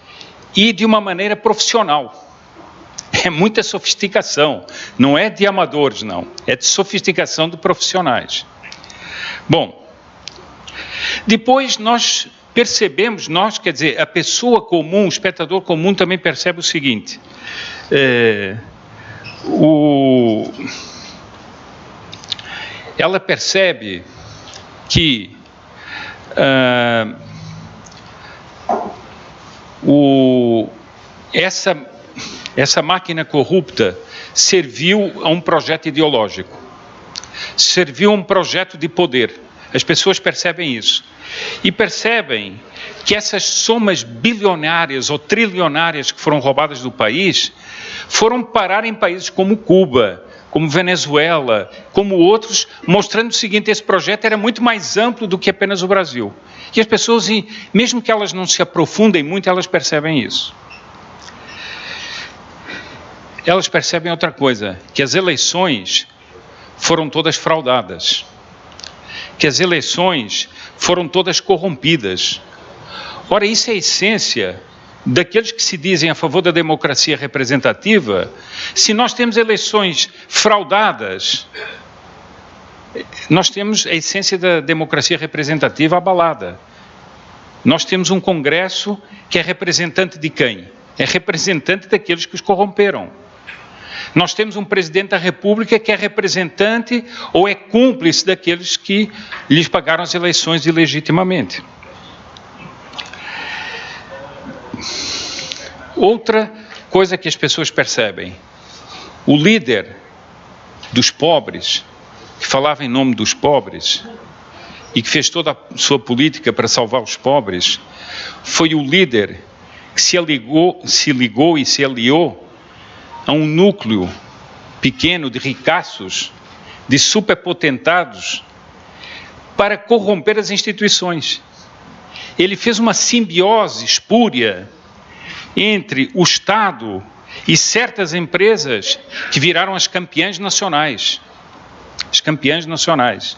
e de uma maneira profissional. É muita sofisticação, não é de amadores, não. É de sofisticação de profissionais. Bom, depois nós percebemos, quer dizer, a pessoa comum, o espectador comum também percebe o seguinte, ela percebe que essa máquina corrupta serviu a um projeto ideológico, serviu a um projeto de poder. As pessoas percebem isso. E percebem que essas somas bilionárias ou trilionárias que foram roubadas do país foram parar em países como Cuba, como Venezuela, como outros, mostrando o seguinte: esse projeto era muito mais amplo do que apenas o Brasil. E as pessoas, mesmo que elas não se aprofundem muito, elas percebem isso. Elas percebem outra coisa, que as eleições foram todas fraudadas, que as eleições foram todas corrompidas. Ora, isso é a essência daqueles que se dizem a favor da democracia representativa. Se nós temos eleições fraudadas, nós temos a essência da democracia representativa abalada. Nós temos um Congresso que é representante de quem? É representante daqueles que os corromperam. Nós temos um presidente da República que é representante ou é cúmplice daqueles que lhes pagaram as eleições ilegitimamente. Outra coisa que as pessoas percebem: o líder dos pobres, que falava em nome dos pobres e que fez toda a sua política para salvar os pobres, foi o líder que se ligou e se aliou a um núcleo pequeno de ricaços, de superpotentados, para corromper as instituições. Ele fez uma simbiose espúria entre o Estado e certas empresas que viraram as campeãs nacionais. As campeãs nacionais.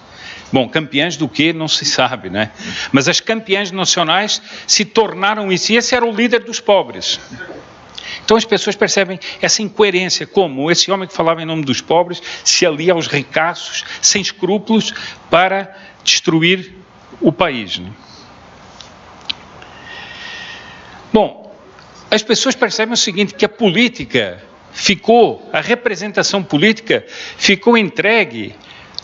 Bom, campeãs do quê? Não se sabe, né? Mas as campeãs nacionais se tornaram isso. E esse era o líder dos pobres. Então as pessoas percebem essa incoerência, como esse homem que falava em nome dos pobres se alia aos ricaços, sem escrúpulos, para destruir o país, né? Bom, as pessoas percebem o seguinte, que a política a representação política ficou entregue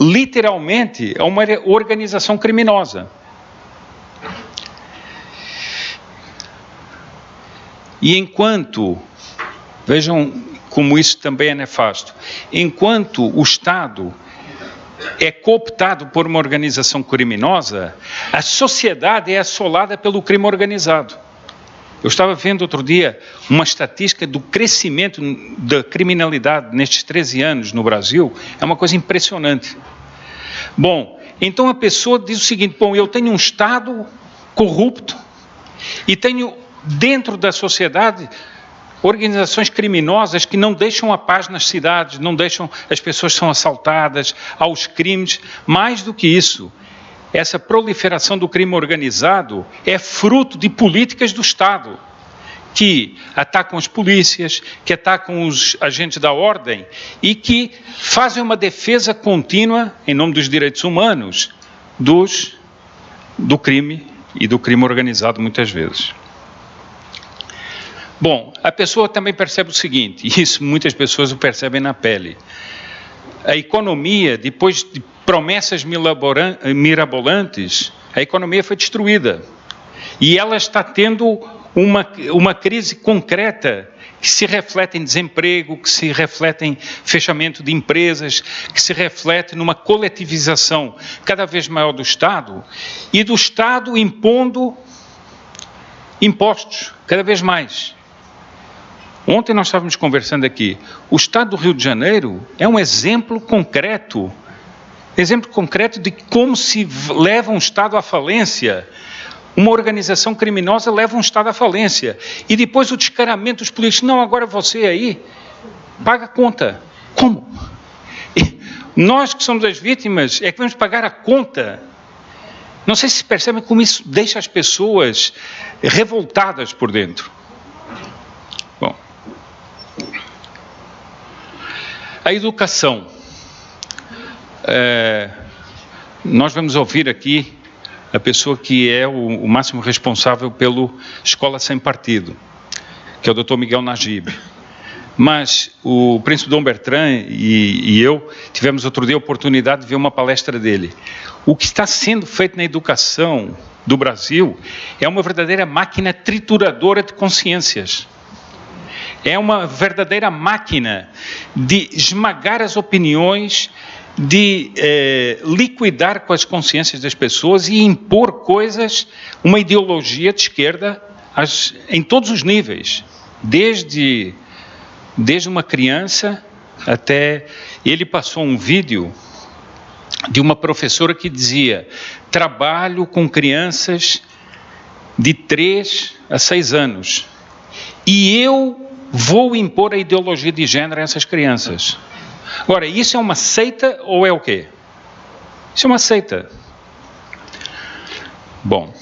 literalmente a uma organização criminosa. E enquanto, vejam como isso também é nefasto, enquanto o Estado é cooptado por uma organização criminosa, a sociedade é assolada pelo crime organizado. Eu estava vendo outro dia uma estatística do crescimento da criminalidade nestes 13 anos no Brasil, é uma coisa impressionante. Bom, então a pessoa diz o seguinte, bom, eu tenho um Estado corrupto e tenho dentro da sociedade organizações criminosas que não deixam a paz nas cidades, não deixam, as pessoas são assaltadas, aos crimes. Mais do que isso, essa proliferação do crime organizado é fruto de políticas do Estado, que atacam as polícias, que atacam os agentes da ordem e que fazem uma defesa contínua, em nome dos direitos humanos, do crime e do crime organizado muitas vezes. Bom, a pessoa também percebe o seguinte, e isso muitas pessoas o percebem na pele. A economia, depois de promessas mirabolantes, a economia foi destruída. E ela está tendo uma crise concreta que se reflete em desemprego, que se reflete em fechamento de empresas, que se reflete numa coletivização cada vez maior do Estado e do Estado impondo impostos cada vez mais. Ontem nós estávamos conversando aqui, o Estado do Rio de Janeiro é um exemplo concreto de como se leva um Estado à falência. Uma organização criminosa leva um Estado à falência. E depois o descaramento dos políticos, não, agora você aí paga a conta. Como? E nós que somos as vítimas é que vamos pagar a conta. Não sei se percebem como isso deixa as pessoas revoltadas por dentro. Bom, a educação. Nós vamos ouvir aqui a pessoa que é o máximo responsável pelo Escola Sem Partido, que é o Dr. Miguel Najib. Mas o príncipe Dom Bertrand e eu tivemos outro dia a oportunidade de ver uma palestra dele. O que está sendo feito na educação do Brasil é uma verdadeira máquina trituradora de consciências. É uma verdadeira máquina de esmagar as opiniões, de liquidar com as consciências das pessoas e impor coisas, uma ideologia de esquerda em todos os níveis, desde uma criança até... Ele passou um vídeo de uma professora que dizia: trabalho com crianças de 3 a 6 anos e eu vou impor a ideologia de género a essas crianças. Agora, isso é uma seita ou é o quê? Isso é uma seita. Bom,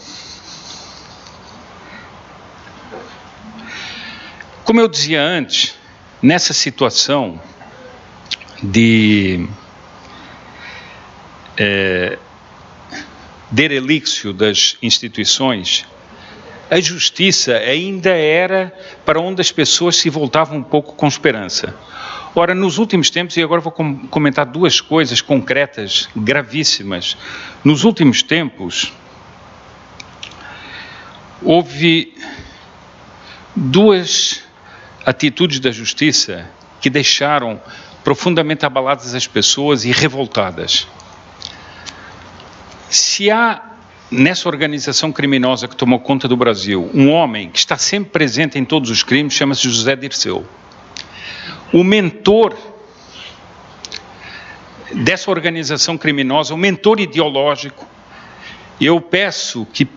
como eu dizia antes, nessa situação de derelício das instituições, a justiça ainda era para onde as pessoas se voltavam um pouco com esperança. Ora, nos últimos tempos, e agora vou comentar duas coisas concretas, gravíssimas. Nos últimos tempos, houve duas atitudes da justiça que deixaram profundamente abaladas as pessoas e revoltadas. Se há nessa organização criminosa que tomou conta do Brasil um homem que está sempre presente em todos os crimes, chama-se José Dirceu. O mentor dessa organização criminosa, o mentor ideológico, eu peço que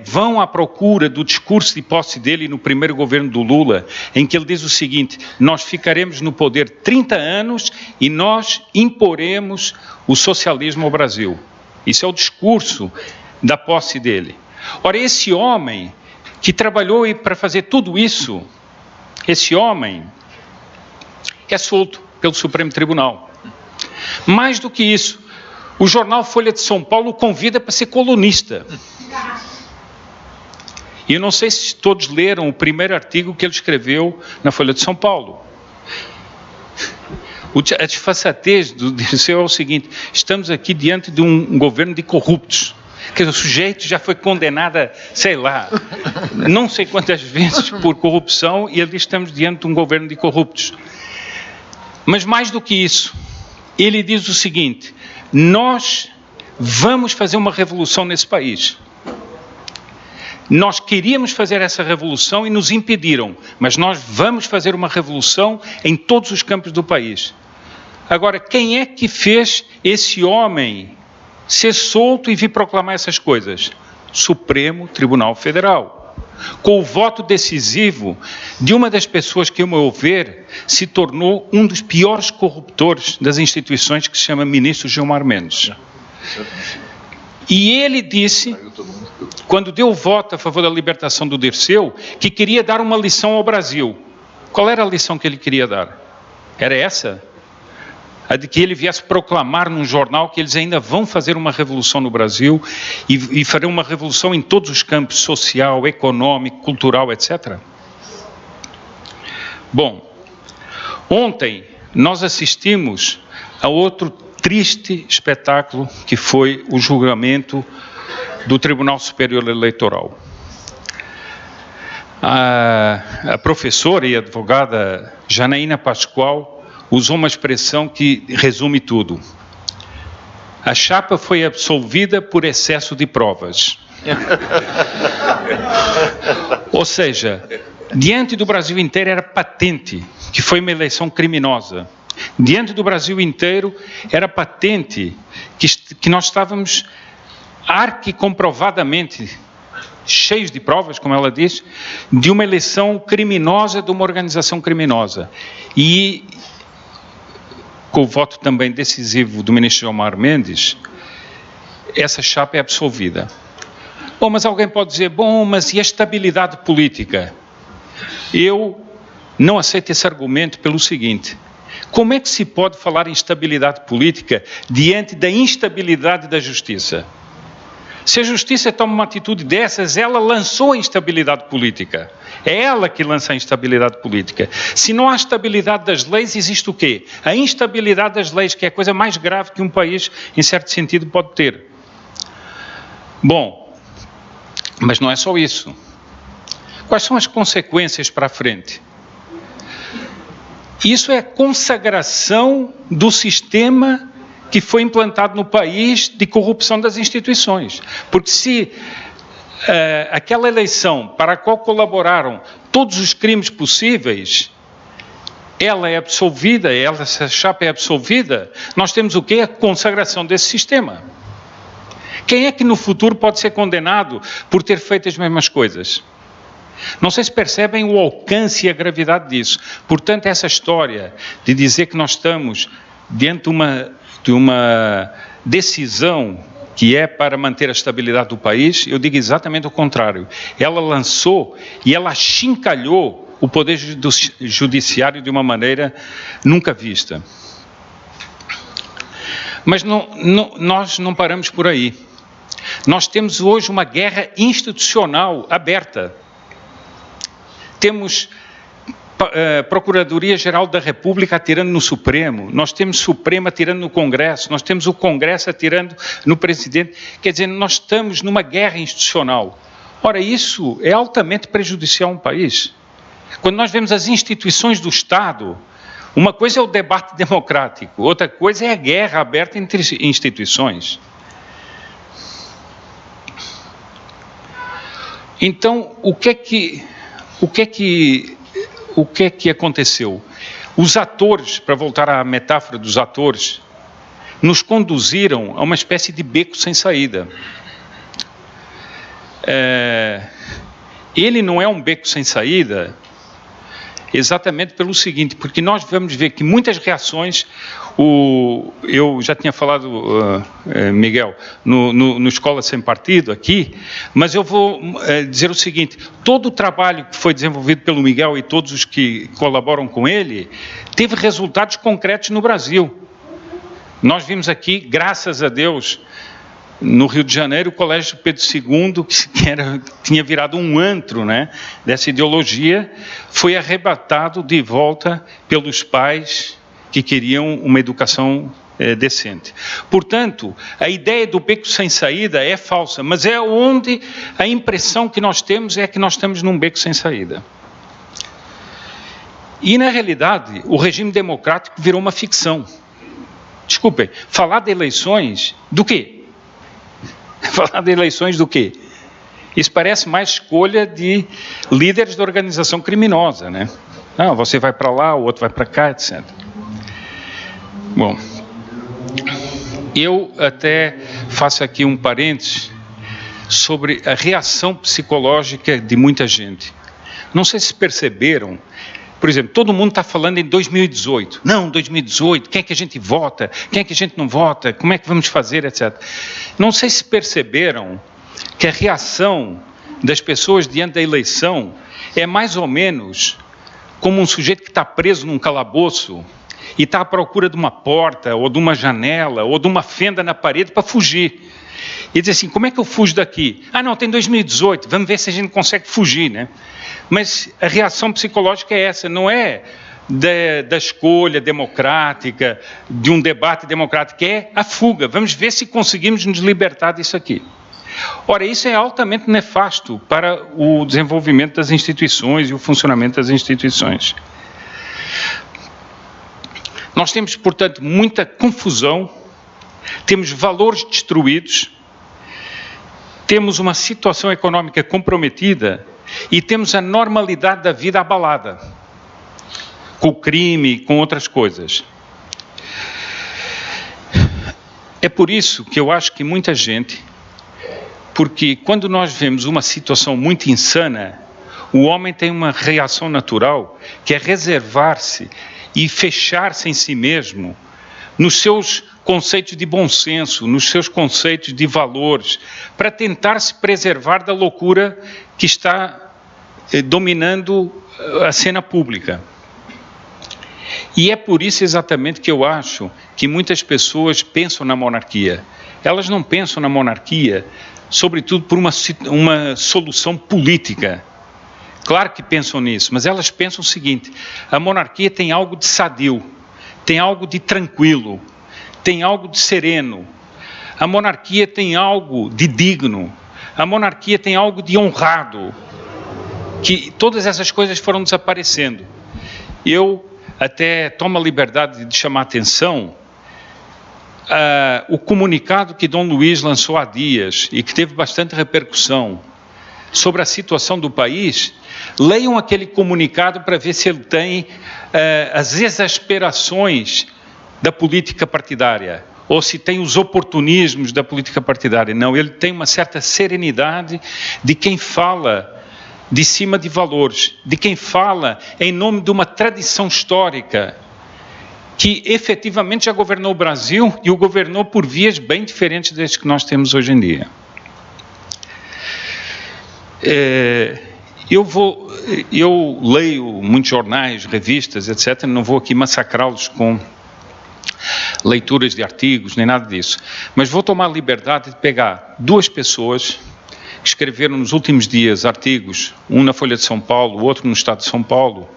vão à procura do discurso de posse dele no primeiro governo do Lula, em que ele diz o seguinte: nós ficaremos no poder 30 anos e nós imporemos o socialismo ao Brasil. Isso é o discurso da posse dele. Ora, esse homem que trabalhou para fazer tudo isso, esse homem é solto pelo Supremo Tribunal. Mais do que isso, o jornal Folha de São Paulo o convida para ser colunista. E eu não sei se todos leram o primeiro artigo que ele escreveu na Folha de São Paulo. A desfaçatez do Dirceu é o seguinte: estamos aqui diante de um governo de corruptos. Quer dizer, o sujeito já foi condenado a, sei lá, não sei quantas vezes por corrupção, e ele diz que estamos diante de um governo de corruptos. Mas mais do que isso, ele diz o seguinte: nós vamos fazer uma revolução nesse país. Nós queríamos fazer essa revolução e nos impediram, mas nós vamos fazer uma revolução em todos os campos do país. Agora, quem é que fez esse homem ser solto e vir proclamar essas coisas? Supremo Tribunal Federal. Com o voto decisivo de uma das pessoas que, ao meu ver, se tornou um dos piores corruptores das instituições, que se chama ministro Gilmar Mendes. E ele disse, quando deu o voto a favor da libertação do Dirceu, que queria dar uma lição ao Brasil. Qual era a lição que ele queria dar? Era essa? A de que ele viesse proclamar num jornal que eles ainda vão fazer uma revolução no Brasil e farão uma revolução em todos os campos, social, econômico, cultural, etc. Bom, ontem nós assistimos a outro triste espetáculo, que foi o julgamento do Tribunal Superior Eleitoral. A professora e advogada Janaína Pascoal usou uma expressão que resume tudo. A chapa foi absolvida por excesso de provas. Ou seja, diante do Brasil inteiro era patente que foi uma eleição criminosa. Diante do Brasil inteiro era patente que nós estávamos arquicomprovadamente cheios de provas, como ela diz, de uma eleição criminosa, de uma organização criminosa. E com o voto também decisivo do ministro Gilmar Mendes, essa chapa é absolvida. Bom, mas alguém pode dizer, bom, mas e a estabilidade política? Eu não aceito esse argumento pelo seguinte: como é que se pode falar em estabilidade política diante da instabilidade da justiça? Se a justiça toma uma atitude dessas, ela lançou a instabilidade política. É ela que lança a instabilidade política. Se não há estabilidade das leis, existe o quê? A instabilidade das leis, que é a coisa mais grave que um país, em certo sentido, pode ter. Bom, mas não é só isso. Quais são as consequências para a frente? Isso é a consagração do sistema que foi implantado no país de corrupção das instituições. Porque se aquela eleição para a qual colaboraram todos os crimes possíveis, ela é absolvida, essa chapa é absolvida, nós temos o quê? A consagração desse sistema. Quem é que no futuro pode ser condenado por ter feito as mesmas coisas? Não sei se percebem o alcance e a gravidade disso. Portanto, essa história de dizer que nós estamos diante de uma decisão que é para manter a estabilidade do país, eu digo exatamente o contrário. Ela lançou e ela achincalhou o poder judiciário de uma maneira nunca vista. Mas nós não paramos por aí. Nós temos hoje uma guerra institucional aberta. Temos Procuradoria-Geral da República atirando no Supremo, nós temos Supremo atirando no Congresso, nós temos o Congresso atirando no Presidente. Quer dizer, nós estamos numa guerra institucional. Ora, isso é altamente prejudicial a um país. Quando nós vemos as instituições do Estado, uma coisa é o debate democrático, outra coisa é a guerra aberta entre instituições. Então, o que é que aconteceu? Os atores, para voltar à metáfora dos atores, nos conduziram a uma espécie de beco sem saída. ele não é um beco sem saída, exatamente pelo seguinte, porque nós vamos ver que muitas reações, eu já tinha falado, Miguel, no Escola Sem Partido aqui, mas eu vou dizer o seguinte, todo o trabalho que foi desenvolvido pelo Miguel e todos os que colaboram com ele, teve resultados concretos no Brasil. Nós vimos aqui, graças a Deus, no Rio de Janeiro, o Colégio Pedro II, que tinha virado um antro, né, dessa ideologia, foi arrebatado de volta pelos pais que queriam uma educação decente. Portanto, a ideia do beco sem saída é falsa, mas é onde a impressão que nós temos é que nós estamos num beco sem saída. E, na realidade, o regime democrático virou uma ficção. Desculpem, falar de eleições do quê? Falar de eleições do quê? Isso parece mais escolha de líderes da organização criminosa, né? Ah, você vai para lá, o outro vai para cá, etc. Bom, eu até faço aqui um parênteses sobre a reação psicológica de muita gente. Não sei se perceberam, por exemplo, todo mundo está falando em 2018. Não, 2018, quem é que a gente vota? Quem é que a gente não vota? Como é que vamos fazer, etc. Não sei se perceberam que a reação das pessoas diante da eleição é mais ou menos como um sujeito que está preso num calabouço e está à procura de uma porta, ou de uma janela, ou de uma fenda na parede para fugir. E diz assim, como é que eu fujo daqui? Ah, não, tem 2018, vamos ver se a gente consegue fugir, né? Mas a reação psicológica é essa, não é da escolha democrática, de um debate democrático, é a fuga. Vamos ver se conseguimos nos libertar disso aqui. Ora, isso é altamente nefasto para o desenvolvimento das instituições e o funcionamento das instituições. Nós temos, portanto, muita confusão, temos valores destruídos, temos uma situação econômica comprometida e temos a normalidade da vida abalada, com o crime, com outras coisas. É por isso que eu acho que muita gente, porque quando nós vemos uma situação muito insana, o homem tem uma reação natural, que é reservar-se e fechar-se em si mesmo, nos seus conceitos de bom senso, nos seus conceitos de valores, para tentar se preservar da loucura que está dominando a cena pública. E é por isso exatamente que eu acho que muitas pessoas pensam na monarquia. Elas não pensam na monarquia, sobretudo por uma solução política. Claro que pensam nisso, mas elas pensam o seguinte, a monarquia tem algo de sadio, tem algo de tranquilo, tem algo de sereno, a monarquia tem algo de digno, a monarquia tem algo de honrado, que todas essas coisas foram desaparecendo. Eu até tomo a liberdade de chamar a atenção o comunicado que Dom Luís lançou há dias e que teve bastante repercussão sobre a situação do país. Leiam aquele comunicado para ver se ele tem as exasperações da política partidária, ou se tem os oportunismos da política partidária. Não, ele tem uma certa serenidade de quem fala de cima de valores, de quem fala em nome de uma tradição histórica que efetivamente já governou o Brasil e o governou por vias bem diferentes das que nós temos hoje em dia. Eu leio muitos jornais, revistas, etc. Não vou aqui massacrá-los com leituras de artigos, nem nada disso. Mas vou tomar a liberdade de pegar duas pessoas que escreveram nos últimos dias artigos, um na Folha de São Paulo, o outro no Estado de São Paulo,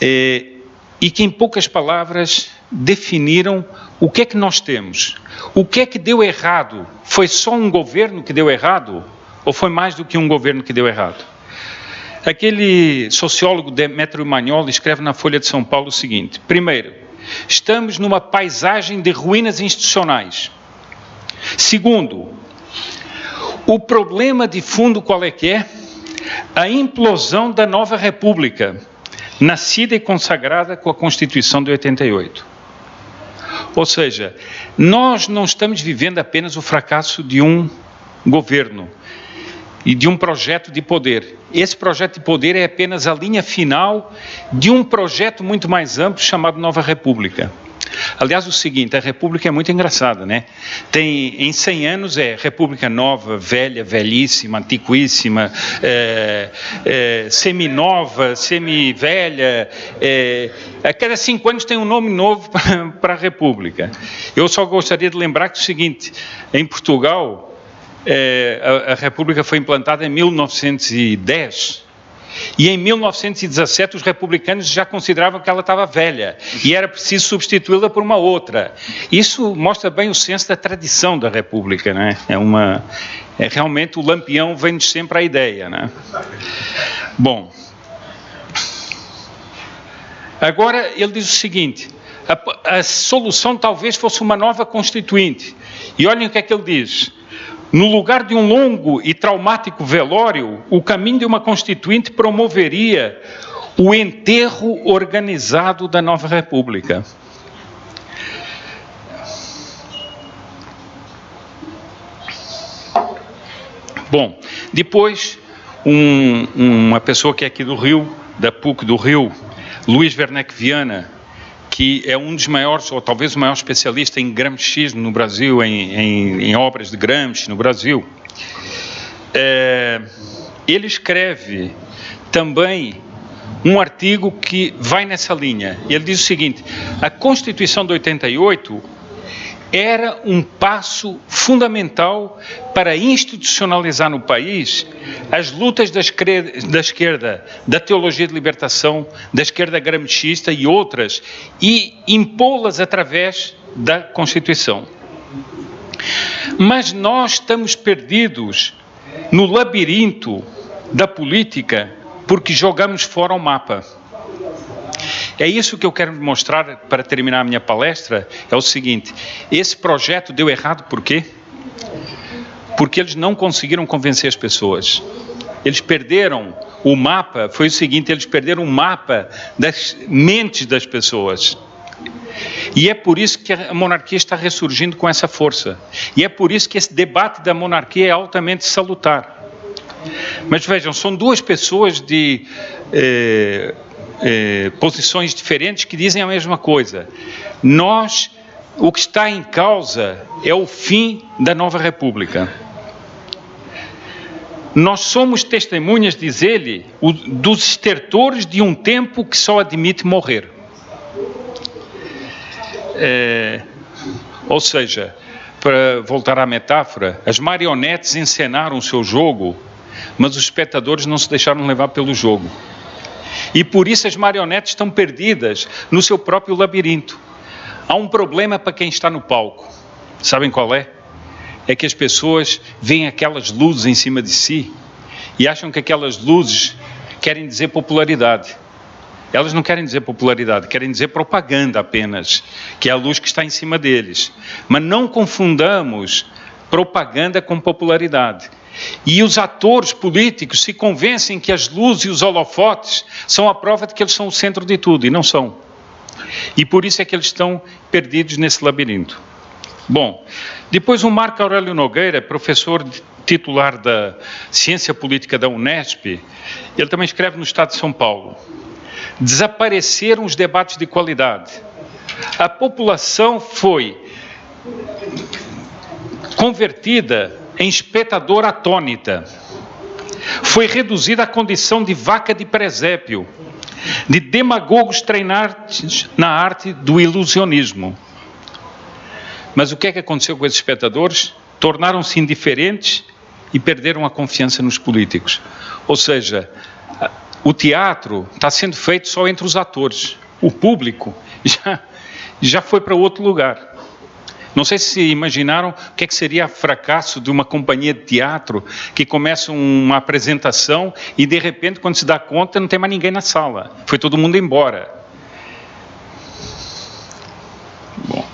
e que em poucas palavras definiram o que é que nós temos. O que é que deu errado? Foi só um governo que deu errado? Ou foi mais do que um governo que deu errado? Aquele sociólogo Demetrio Magnoli escreve na Folha de São Paulo o seguinte: primeiro, estamos numa paisagem de ruínas institucionais. Segundo, o problema de fundo qual é que é? A implosão da nova república, nascida e consagrada com a Constituição de 88. Ou seja, nós não estamos vivendo apenas o fracasso de um governo. e de um projeto de poder. Esse projeto de poder é apenas a linha final de um projeto muito mais amplo chamado Nova República. Aliás, o seguinte, a República é muito engraçada, né? Tem, em 100 anos é República Nova, Velha, Velhíssima, Antiquíssima, Semi-Nova, Semi-Velha, a cada 5 anos tem um nome novo para a República. Eu só gostaria de lembrar que o seguinte, em Portugal, a República foi implantada em 1910, e em 1917 os republicanos já consideravam que ela estava velha e era preciso substituí-la por uma outra. Isso mostra bem o senso da tradição da República, né? Realmente o Lampião vem-nos sempre à ideia, né? Bom, agora ele diz o seguinte, a solução talvez fosse uma nova Constituinte. E olhem o que é que ele diz. No lugar de um longo e traumático velório, o caminho de uma Constituinte promoveria o enterro organizado da nova República. Bom, depois, uma pessoa que é aqui do Rio, da PUC do Rio, Luiz Werneck Viana, que é um dos maiores, ou talvez o maior especialista em gramscismo no Brasil, em obras de Gramsci no Brasil. Ele escreve também um artigo que vai nessa linha. Ele diz o seguinte, a Constituição de 88 era um passo fundamental para institucionalizar no país as lutas da esquerda, da teologia de libertação, da esquerda gramscista e outras, e impô-las através da Constituição. Mas nós estamos perdidos no labirinto da política porque jogamos fora o mapa. É isso que eu quero mostrar para terminar a minha palestra, é o seguinte, esse projeto deu errado por quê? Porque eles não conseguiram convencer as pessoas. Eles perderam o mapa, foi o seguinte, eles perderam o mapa das mentes das pessoas. E é por isso que a monarquia está ressurgindo com essa força. E é por isso que esse debate da monarquia é altamente salutar. Mas vejam, são duas pessoas de posições diferentes que dizem a mesma coisa. O que está em causa é o fim da nova República. Nós somos testemunhas, diz ele, dos estertores de um tempo que só admite morrer. Ou seja, para voltar à metáfora, as marionetes encenaram o seu jogo, mas os espectadores não se deixaram levar pelo jogo. E por isso as marionetes estão perdidas no seu próprio labirinto. Há um problema para quem está no palco. Sabem qual é? É que as pessoas veem aquelas luzes em cima de si e acham que aquelas luzes querem dizer popularidade. Elas não querem dizer popularidade, querem dizer propaganda apenas, que é a luz que está em cima deles. Mas não confundamos propaganda com popularidade. E os atores políticos se convencem que as luzes e os holofotes são a prova de que eles são o centro de tudo, e não são. E por isso é que eles estão perdidos nesse labirinto. Bom, depois o Marco Aurélio Nogueira, professor titular da Ciência Política da Unesp, ele também escreve no Estado de São Paulo. Desapareceram os debates de qualidade. A população foi convertida em espectador atônita. Foi reduzida à condição de vaca de presépio, de demagogos treinados na arte do ilusionismo. Mas o que é que aconteceu com esses espectadores? Tornaram-se indiferentes e perderam a confiança nos políticos. Ou seja, o teatro está sendo feito só entre os atores. O público já foi para outro lugar. Não sei se imaginaram o que é que seria o fracasso de uma companhia de teatro que começa uma apresentação e de repente, quando se dá conta, não tem mais ninguém na sala. Foi todo mundo embora. Bom,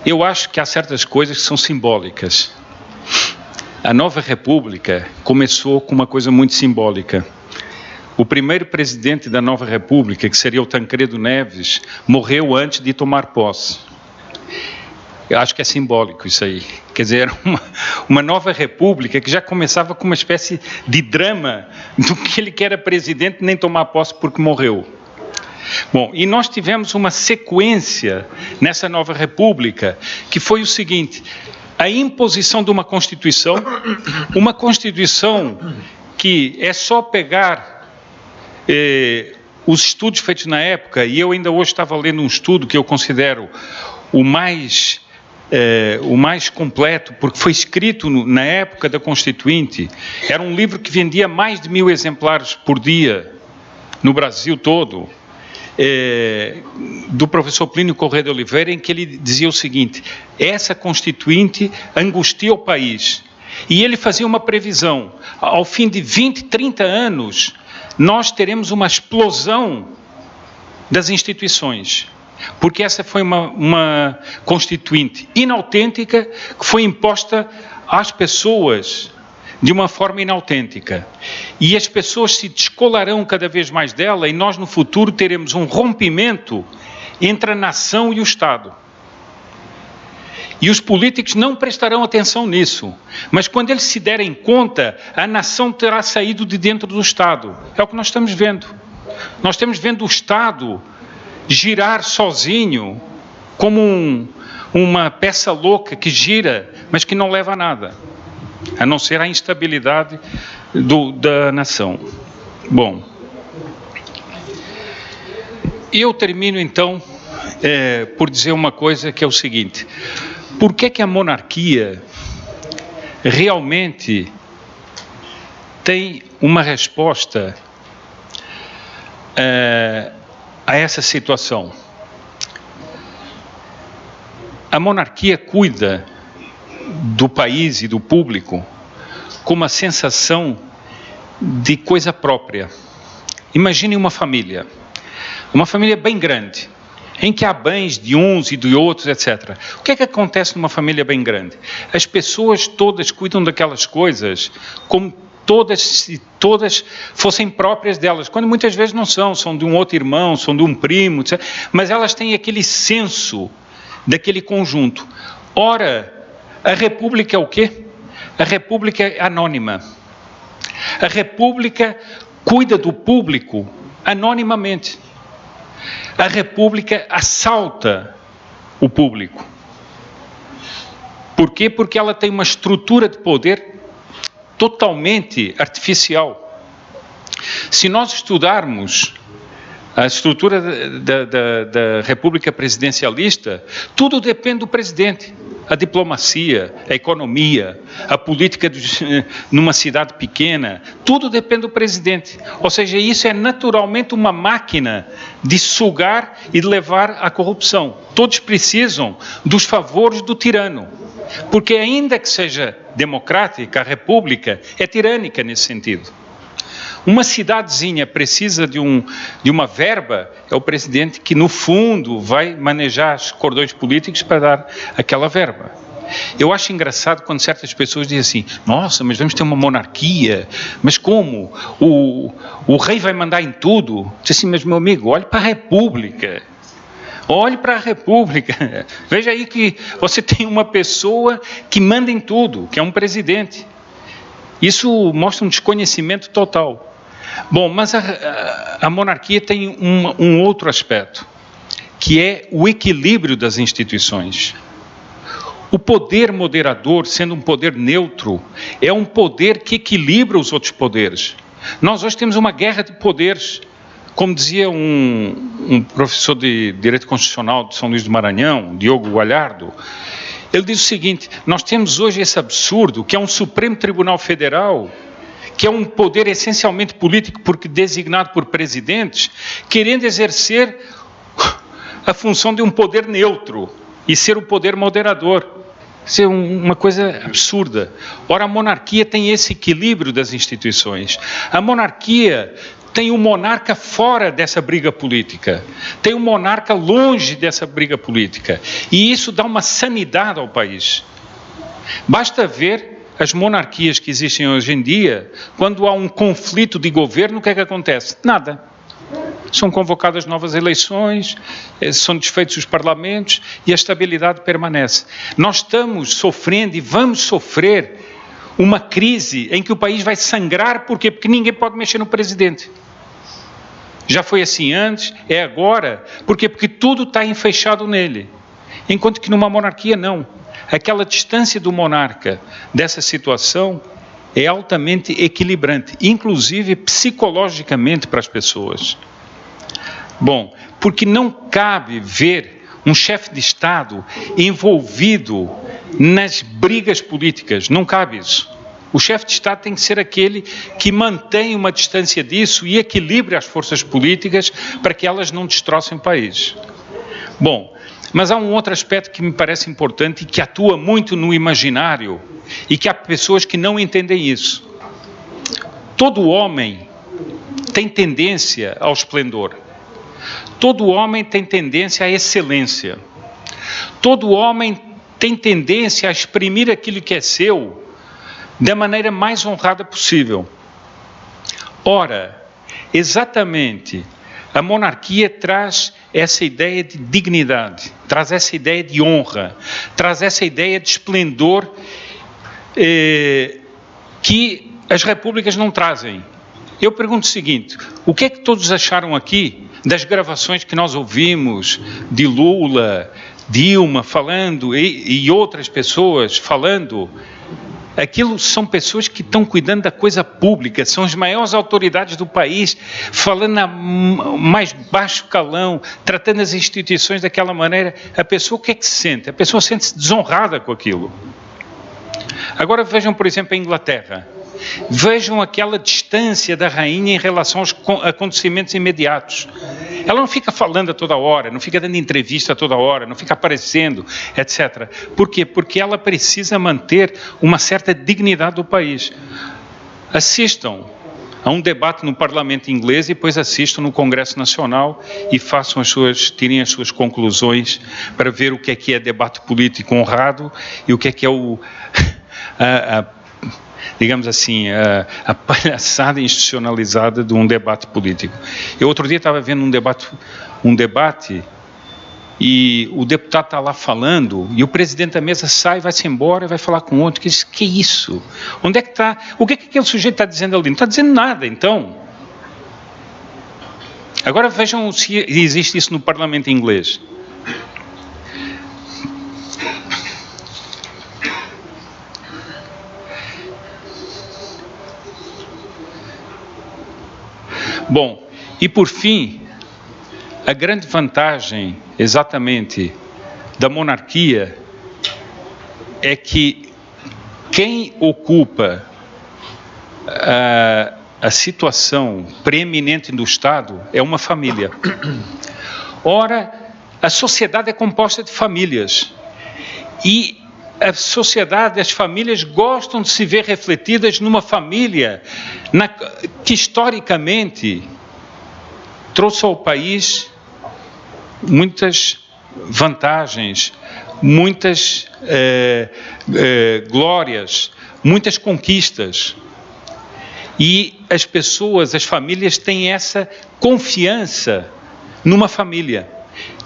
eu acho que há certas coisas que são simbólicas. A nova República começou com uma coisa muito simbólica. O primeiro presidente da nova República, que seria o Tancredo Neves, morreu antes de tomar posse. Eu acho que é simbólico isso aí. Quer dizer, era uma nova república que já começava com uma espécie de drama do que ele que era presidente nem tomar posse porque morreu. Bom, e nós tivemos uma sequência nessa nova república que foi o seguinte: a imposição de uma Constituição que é só pegar os estudos feitos na época, e eu ainda hoje estava lendo um estudo que eu considero o mais completo, porque foi escrito na época da Constituinte. Era um livro que vendia mais de 1000 exemplares por dia no Brasil todo, do professor Plínio Corrêa de Oliveira, em que ele dizia o seguinte: essa Constituinte angustia o país. E ele fazia uma previsão: ao fim de 20, 30 anos, nós teremos uma explosão das instituições. Porque essa foi uma Constituinte inautêntica que foi imposta às pessoas de uma forma inautêntica. E as pessoas se descolarão cada vez mais dela, e nós no futuro teremos um rompimento entre a nação e o Estado. E os políticos não prestarão atenção nisso, mas quando eles se derem conta, a nação terá saído de dentro do Estado. É o que nós estamos vendo. Nós estamos vendo o Estado girar sozinho, como uma peça louca que gira, mas que não leva a nada, a não ser a instabilidade da nação. Bom, eu termino então por dizer uma coisa que é o seguinte: por que a monarquia realmente tem uma resposta a essa situação? A monarquia cuida do país e do público com uma sensação de coisa própria. Imagine uma família bem grande, em que há bens de uns e de outros, etc. O que é que acontece numa família bem grande? As pessoas todas cuidam daquelas coisas como todas fossem próprias delas, quando muitas vezes não são de um outro irmão, são de um primo, etc. Mas elas têm aquele senso daquele conjunto. Ora, a República é o quê? A República é anônima. A República cuida do público anonimamente. A República assalta o público. Por quê? Porque ela tem uma estrutura de poder totalmente artificial. Se nós estudarmos a estrutura da República Presidencialista, tudo depende do presidente. A diplomacia, a economia, a política numa cidade pequena, tudo depende do presidente. Ou seja, isso é naturalmente uma máquina de sugar e de levar à corrupção. Todos precisam dos favores do tirano. Porque ainda que seja democrática, a República é tirânica nesse sentido. Uma cidadezinha precisa de uma verba, é o presidente que, no fundo, vai manejar os cordões políticos para dar aquela verba. Eu acho engraçado quando certas pessoas dizem assim: nossa, mas vamos ter uma monarquia, mas como? O rei vai mandar em tudo? Diz assim: mas meu amigo, olhe para a República. Olhe para a República. Veja aí que você tem uma pessoa que manda em tudo, que é um presidente. Isso mostra um desconhecimento total. Bom, mas a monarquia tem um outro aspecto, que é o equilíbrio das instituições. O poder moderador, sendo um poder neutro, é um poder que equilibra os outros poderes. Nós hoje temos uma guerra de poderes. Como dizia um professor de Direito Constitucional de São Luís do Maranhão, Diogo Galhardo, ele diz o seguinte: nós temos hoje esse absurdo, que é um Supremo Tribunal Federal, que é um poder essencialmente político, porque designado por presidentes, querendo exercer a função de um poder neutro e ser o poder moderador. Isso é uma coisa absurda. Ora, a monarquia tem esse equilíbrio das instituições. A monarquia tem um monarca fora dessa briga política, tem um monarca longe dessa briga política, e isso dá uma sanidade ao país. Basta ver as monarquias que existem hoje em dia, quando há um conflito de governo, o que é que acontece? Nada. são convocadas novas eleições, são desfeitos os parlamentos e a estabilidade permanece. Nós estamos sofrendo e vamos sofrer uma crise em que o país vai sangrar. Por quê? Porque ninguém pode mexer no presidente. Já foi assim antes, é agora. Por quê? Porque tudo está enfeixado nele. Enquanto que numa monarquia não. Aquela distância do monarca dessa situação é altamente equilibrante, inclusive psicologicamente para as pessoas. Bom, porque não cabe ver um chefe de Estado envolvido nas brigas políticas, não cabe isso. O chefe de Estado tem que ser aquele que mantém uma distância disso e equilibre as forças políticas para que elas não destrocem o país. Bom, mas há um outro aspecto que me parece importante e que atua muito no imaginário e que há pessoas que não entendem isso. Todo homem tem tendência ao esplendor. Todo homem tem tendência à excelência. Todo homem tem tendência a exprimir aquilo que é seu da maneira mais honrada possível. Ora, exatamente, a monarquia traz essa ideia de dignidade, traz essa ideia de honra, traz essa ideia de esplendor que as repúblicas não trazem. Eu pergunto o seguinte: o que é que todos acharam aqui das gravações que nós ouvimos de Lula, Dilma falando e outras pessoas falando? Aquilo são pessoas que estão cuidando da coisa pública, são as maiores autoridades do país, falando a mais baixo calão, tratando as instituições daquela maneira. A pessoa, o que é que se sente? A pessoa sente-se desonrada com aquilo. Agora vejam, por exemplo, a Inglaterra. Vejam aquela distância da rainha em relação aos acontecimentos imediatos. Ela não fica falando a toda hora, não fica dando entrevista a toda hora, não fica aparecendo, etc. Por quê? Porque ela precisa manter uma certa dignidade do país. Assistam a um debate no Parlamento inglês e depois assistam no Congresso Nacional e tirem as suas conclusões para ver o que é debate político honrado e o que é digamos assim, a palhaçada institucionalizada de um debate político. Eu outro dia estava vendo um debate e o deputado está lá falando e o presidente da mesa sai, vai-se embora e vai falar com outro, que diz: que isso? Onde é que está? O que é que aquele sujeito está dizendo ali? Não está dizendo nada, então. Agora vejam se existe isso no Parlamento inglês. Bom, e por fim, a grande vantagem, exatamente, da monarquia é que quem ocupa a situação preeminente do Estado é uma família. Ora, a sociedade é composta de famílias e a sociedade, as famílias gostam de se ver refletidas numa família que historicamente trouxe ao país muitas vantagens, muitas glórias, muitas conquistas. E as pessoas, as famílias têm essa confiança numa família.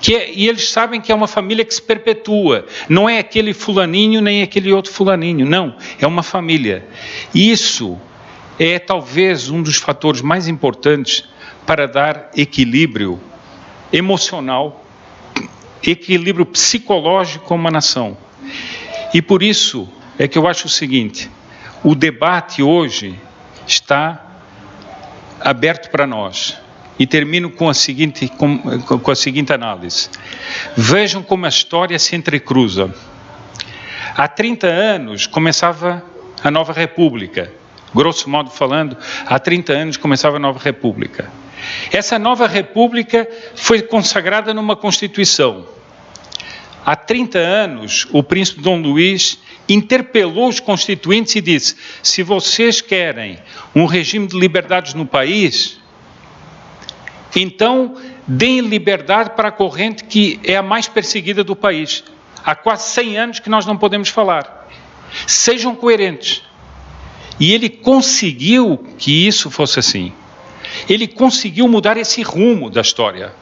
E eles sabem que é uma família que se perpetua, não é aquele fulaninho nem aquele outro fulaninho, não, é uma família. Isso é talvez um dos fatores mais importantes para dar equilíbrio emocional, equilíbrio psicológico a uma nação. E por isso é que eu acho o seguinte: o debate hoje está aberto para nós. E termino com a seguinte análise. Vejam como a história se entrecruza. Há 30 anos começava a nova república. Grosso modo falando, há 30 anos começava a nova república. Essa nova república foi consagrada numa Constituição. Há 30 anos, o príncipe Dom Luís interpelou os constituintes e disse: se vocês querem um regime de liberdades no país, então deem liberdade para a corrente que é a mais perseguida do país. Há quase 100 anos que nós não podemos falar. Sejam coerentes. E ele conseguiu que isso fosse assim. ele conseguiu mudar esse rumo da história.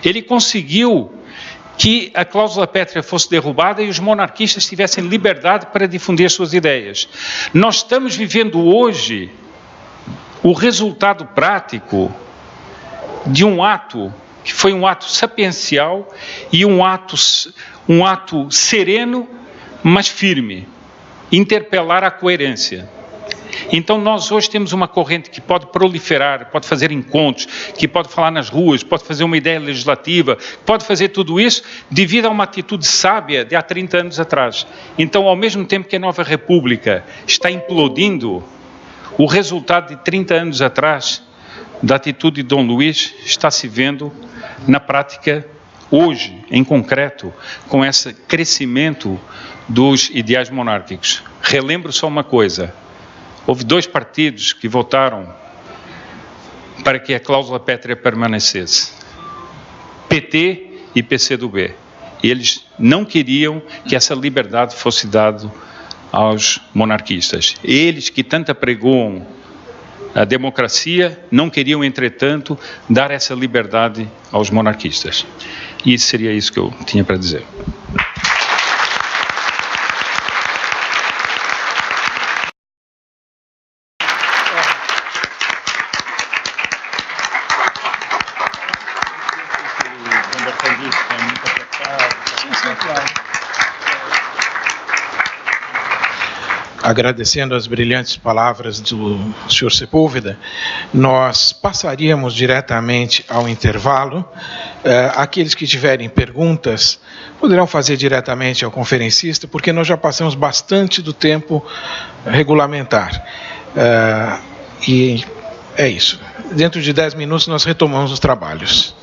Ele conseguiu que a cláusula pétrea fosse derrubada e os monarquistas tivessem liberdade para difundir suas ideias. Nós estamos vivendo hoje o resultado prático de um ato que foi um ato sapiencial e um ato sereno, mas firme, interpelar a coerência. Então nós hoje temos uma corrente que pode proliferar, pode fazer encontros, que pode falar nas ruas, pode fazer uma ideia legislativa, pode fazer tudo isso devido a uma atitude sábia de há 30 anos atrás. Então, ao mesmo tempo que a nova República está implodindo, o resultado de 30 anos atrás da atitude de Dom Luís está se vendo na prática hoje, em concreto, com esse crescimento dos ideais monárquicos. Relembro só uma coisa: houve 2 partidos que votaram para que a cláusula pétrea permanecesse: PT e PCdoB. Eles não queriam que essa liberdade fosse dada aos monarquistas. Eles que tanto apregoam a democracia não queriam, entretanto, dar essa liberdade aos monarquistas. E seria isso que eu tinha para dizer. Agradecendo as brilhantes palavras do Sr. Sepúlveda, nós passaríamos diretamente ao intervalo. Aqueles que tiverem perguntas poderão fazer diretamente ao conferencista, porque nós já passamos bastante do tempo regulamentar. E é isso. Dentro de 10 minutos nós retomamos os trabalhos.